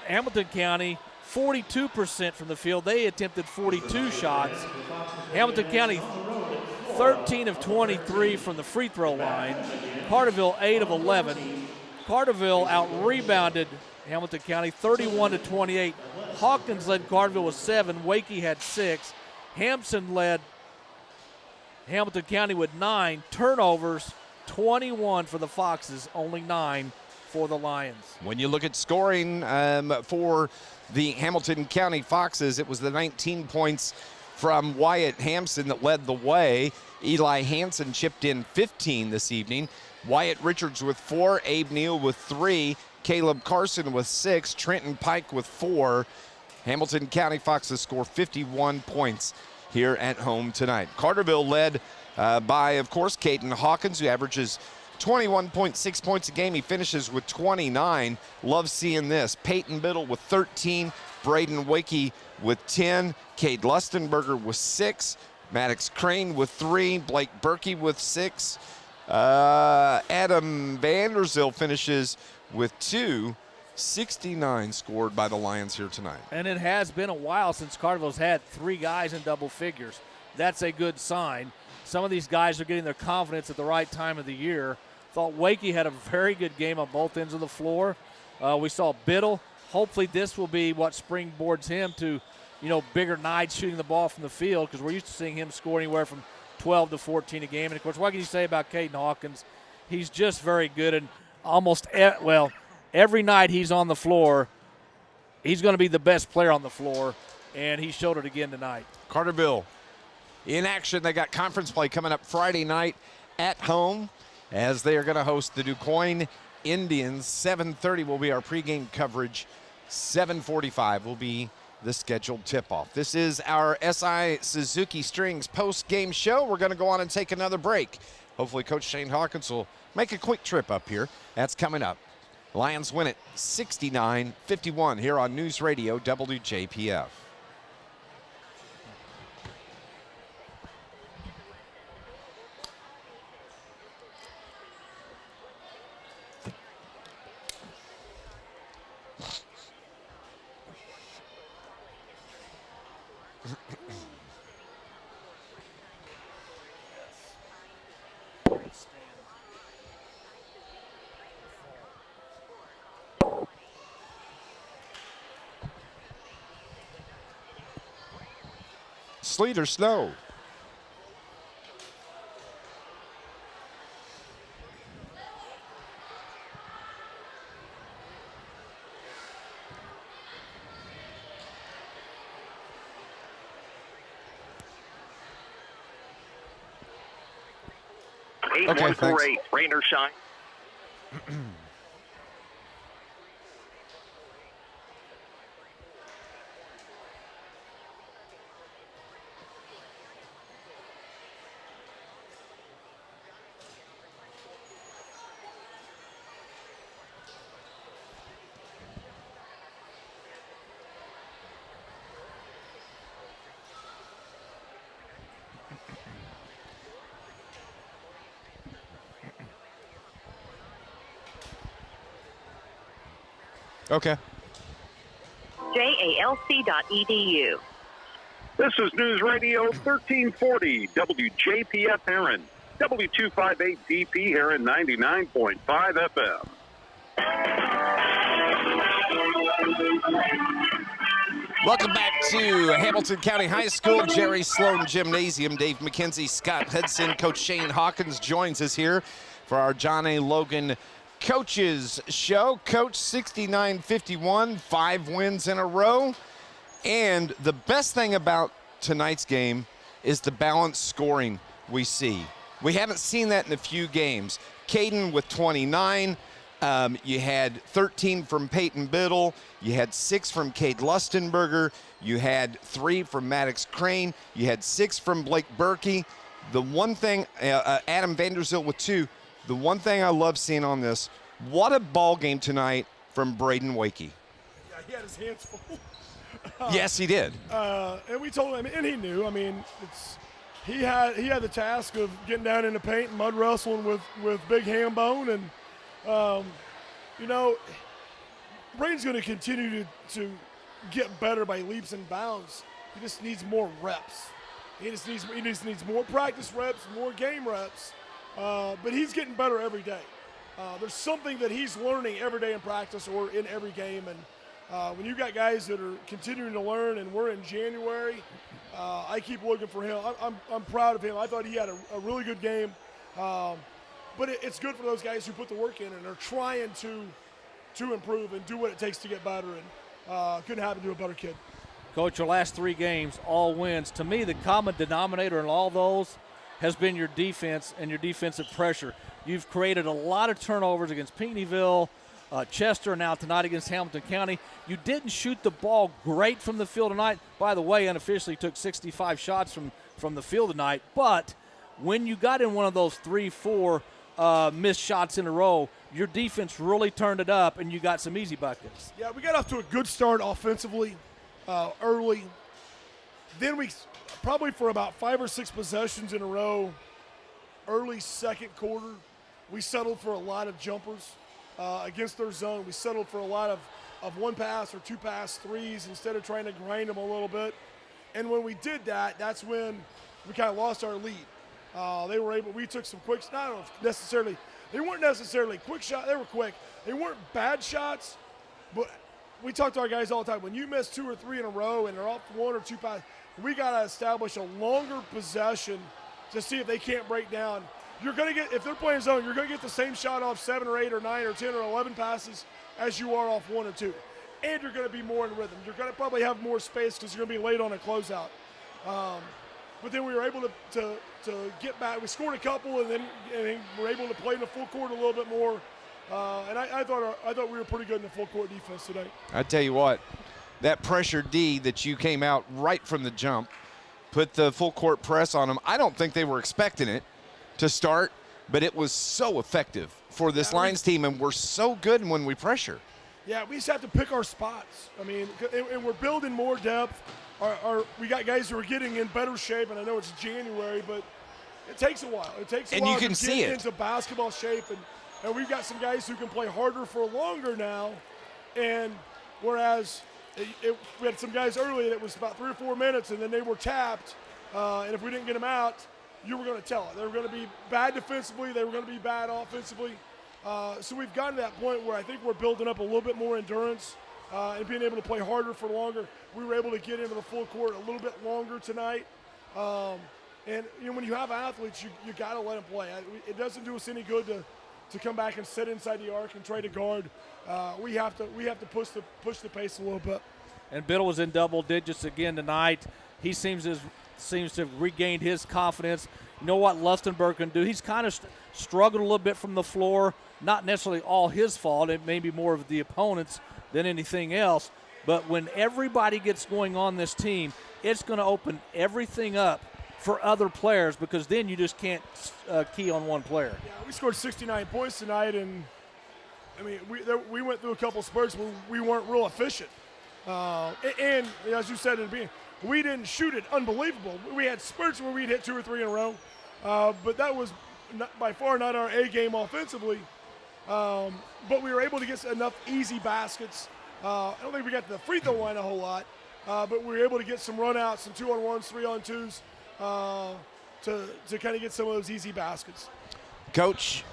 Hamilton County, 42% from the field. They attempted 42 shots. Hamilton County, 13 of 23 from the free throw line. Carterville, 8 of 11. Carterville out-rebounded Hamilton County, 31-28. Hawkins led Carterville with 7. Wakey had 6. Hampson led Hamilton County with 9. Turnovers, 21 for the Foxes, only 9 for the Lions. When you look at scoring for the Hamilton County Foxes, it was the 19 points from Wyatt Hampson that led the way. Eli Hansen chipped in 15 this evening. Wyatt Richards with 4, Abe Neal with 3, Caleb Carson with 6, Trenton Pike with 4. Hamilton County Foxes score 51 points here at home tonight. Carterville led by, of course, Caden Hawkins, who averages 21.6 points a game. He finishes with 29. Love seeing this. Peyton Biddle with 13, Braden Wakey with 10, Cade Lustenberger with 6, Maddox Crane with 3, Blake Berkey with 6. Adam Vanderzil finishes with 2. 69 scored by the Lions here tonight. And it has been a while since Carterville's had 3 guys in double figures. That's a good sign. Some of these guys are getting their confidence at the right time of the year. Thought Wakey had a very good game on both ends of the floor. We saw Biddle. Hopefully this will be what springboards him to, bigger nights shooting the ball from the field, because we're used to seeing him score anywhere from 12 to 14 a game. And, of course, what can you say about Caden Hawkins? He's just very good, and every night he's on the floor, he's going to be the best player on the floor, and he showed it again tonight. Carterville in action. They got conference play coming up Friday night at home as they are going to host the DuQuoin Indians. 7:30 will be our pregame coverage. 7:45 will be the scheduled tip-off. This is our SI Suzuki Strings post-game show. We're going to go on and take another break. Hopefully Coach Shane Hawkins will make a quick trip up here. That's coming up. Lions win it 69-51 here on News Radio WJPF. Sleet or snow? Okay, 8-1-4-8, rain or shine. Okay. JALC.edu. This is News Radio 1340, WJPF Heron, W258DP Heron 99.5 FM. Welcome back to Hamilton County High School, Jerry Sloan Gymnasium. Dave McKenzie, Scott Hudson, Coach Shane Hawkins joins us here for our John A. Logan Coaches Show. Coach, 69-51, 5 wins in a row. And the best thing about tonight's game is the balanced scoring we see. We haven't seen that in a few games. Caden with 29. You had 13 from Peyton Biddle. You had 6 from Cade Lustenberger. You had 3 from Maddox Crane. You had 6 from Blake Berkey. The one thing, Adam Vanderzil with 2. The one thing I love seeing on this, what a ball game tonight from Braden Wakey. Yeah, he had his hands full. Yes, he did. And we told him, and he knew. I mean, he had the task of getting down in the paint and mud wrestling with Big Hambone, and Braden's going to continue to get better by leaps and bounds. He just needs more reps. He just needs more practice reps, more game reps. But he's getting better every day. There's something that he's learning every day in practice or in every game. And when you've got guys that are continuing to learn, and we're in January, I keep looking for him. I'm proud of him. I thought he had a really good game. but it's good for those guys who put the work in and are trying to improve and do what it takes to get better. And couldn't happen to a better kid. Coach, your last 3 games, all wins. To me, the common denominator in all those has been your defense and your defensive pressure. You've created a lot of turnovers against Pinckneyville, Chester, and now tonight against Hamilton County. You didn't shoot the ball great from the field tonight. By the way, unofficially took 65 shots from the field tonight. But when you got in one of those 3-4 missed shots in a row, your defense really turned it up, and you got some easy buckets. Yeah, we got off to a good start offensively early. Then we probably for about 5 or 6 possessions in a row, early second quarter, we settled for a lot of jumpers against their zone. We settled for a lot of 1-pass or 2-pass threes instead of trying to grind them a little bit. And when we did that, that's when we kind of lost our lead. We took some quick, not necessarily, they weren't necessarily quick shots. They were quick. They weren't bad shots, but we talk to our guys all the time. When you miss 2 or 3 in a row and they're off 1 or 2 passes, we got to establish a longer possession to see if they can't break down. You're going to get, if they're playing zone, you're going to get the same shot off 7 or 8 or 9 or 10 or 11 passes as you are off 1 or 2. And you're going to be more in rhythm. You're going to probably have more space because you're going to be late on a closeout. But then we were able to get back. We scored a couple, and then we were able to play in the full court a little bit more. And I thought we were pretty good in the full court defense today. I tell you what, that pressure D that you came out right from the jump, put the full court press on them. I don't think they were expecting it to start, but it was so effective for this Lions team, and we're so good when we pressure. Yeah, we just have to pick our spots. I mean, and we're building more depth. We got guys who are getting in better shape, and I know it's January, but it takes a while. It takes a while you can to see get it. into basketball shape, and we've got some guys who can play harder for longer now. And whereas we had some guys early, and it was about 3 or 4 minutes, and then they were tapped, and if we didn't get them out, you were going to tell it. They were going to be bad defensively. They were going to be bad offensively. So we've gotten to that point where I think we're building up a little bit more endurance and being able to play harder for longer. We were able to get into the full court a little bit longer tonight. And when you have athletes, you got to let them play. It doesn't do us any good to come back and sit inside the arc and try to guard. We have to push the pace a little bit. And Biddle was in double digits again tonight. He seems to have regained his confidence. You know what Lustenberg can do? He's kind of struggled a little bit from the floor. Not necessarily all his fault. It may be more of the opponents than anything else. But when everybody gets going on this team, it's going to open everything up for other players because then you just can't key on one player. Yeah, we scored 69 points tonight, and I mean we went through a couple spurts where we weren't real efficient. And as you said at the beginning, we didn't shoot it unbelievable. We had spurts where we'd hit 2 or 3 in a row, but that was by far not our A game offensively. But we were able to get enough easy baskets. I don't think we got to the free throw line a whole lot, but we were able to get some runouts, some 2-on-1s, 3-on-2s to kind of get some of those easy baskets. Coach,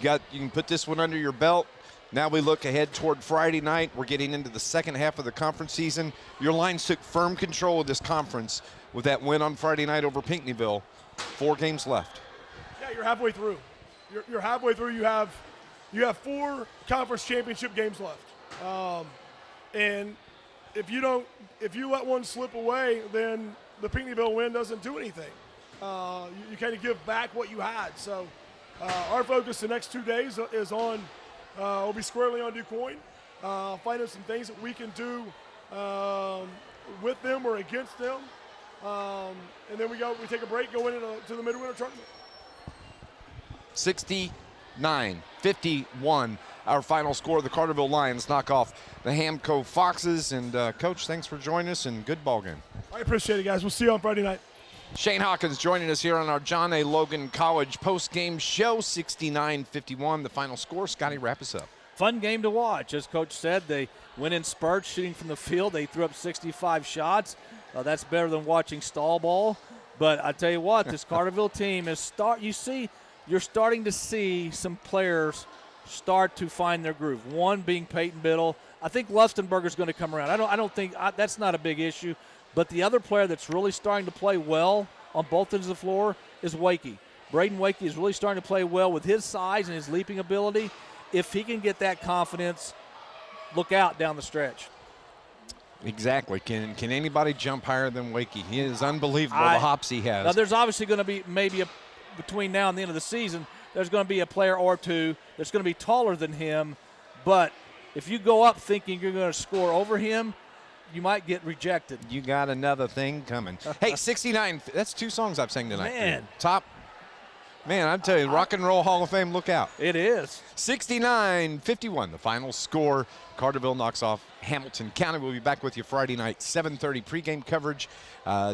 you can put this one under your belt. Now we look ahead toward Friday night. We're getting into the second half of the conference season. Your Lions took firm control of this conference with that win on Friday night over Pinckneyville. 4 games left. Yeah, you're halfway through. You're halfway through. You have 4 conference championship games left. And if you let one slip away, then the Pinckneyville win doesn't do anything. You kind of give back what you had. So our focus the next 2 days is on. We'll be squarely on DuQuoin, finding some things that we can do with them or against them, and then we take a break, go into the midwinter tournament. 69-51, our final score. The Carterville Lions knock off the Hamco Foxes. And Coach, thanks for joining us, and good ball game. I appreciate it, guys. We'll see you on Friday night. Shane Hawkins joining us here on our John A. Logan College post-game show. 69-51, the final score. Scotty, wrap us up. Fun game to watch. As Coach said, they went in spurts shooting from the field. They threw up 65 shots. That's better than watching stall ball. But I tell you what, this Carterville team is you're starting to see some players start to find their groove. One being Peyton Biddle. I think Lustenberger's going to come around. I don't think that's not a big issue. But the other player that's really starting to play well on both ends of the floor is Wakey. Braden Wakey is really starting to play well with his size and his leaping ability. If he can get that confidence, look out down the stretch. Exactly. Can anybody jump higher than Wakey? He is unbelievable, the hops he has. Now, there's obviously going to be between now and the end of the season, there's going to be a player or two that's going to be taller than him. But if you go up thinking you're going to score over him, you might get rejected. You got another thing coming. Hey, 69, that's 2 songs I've sang tonight. Man. Man, I'm telling you, Rock and Roll Hall of Fame, look out. It is. 69-51, the final score. Carterville knocks off Hamilton County. We'll be back with you Friday night, 7:30 pregame coverage.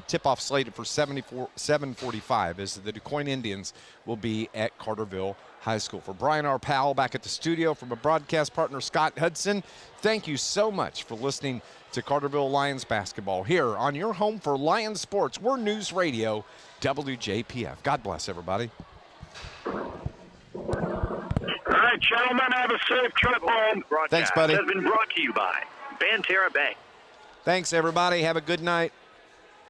Tip-off slated for 7:45 as the DuQuoin Indians will be at Carterville High School. For Brian R. Powell back at the studio, from a broadcast partner, Scott Hudson, thank you so much for listening to Carterville Lions basketball here on your home for Lions sports. We're News Radio WJPF. God bless everybody. All right, gentlemen, have a safe trip home. Thanks, buddy. Has been brought to you by Banterra Bank. Thanks, everybody. Have a good night.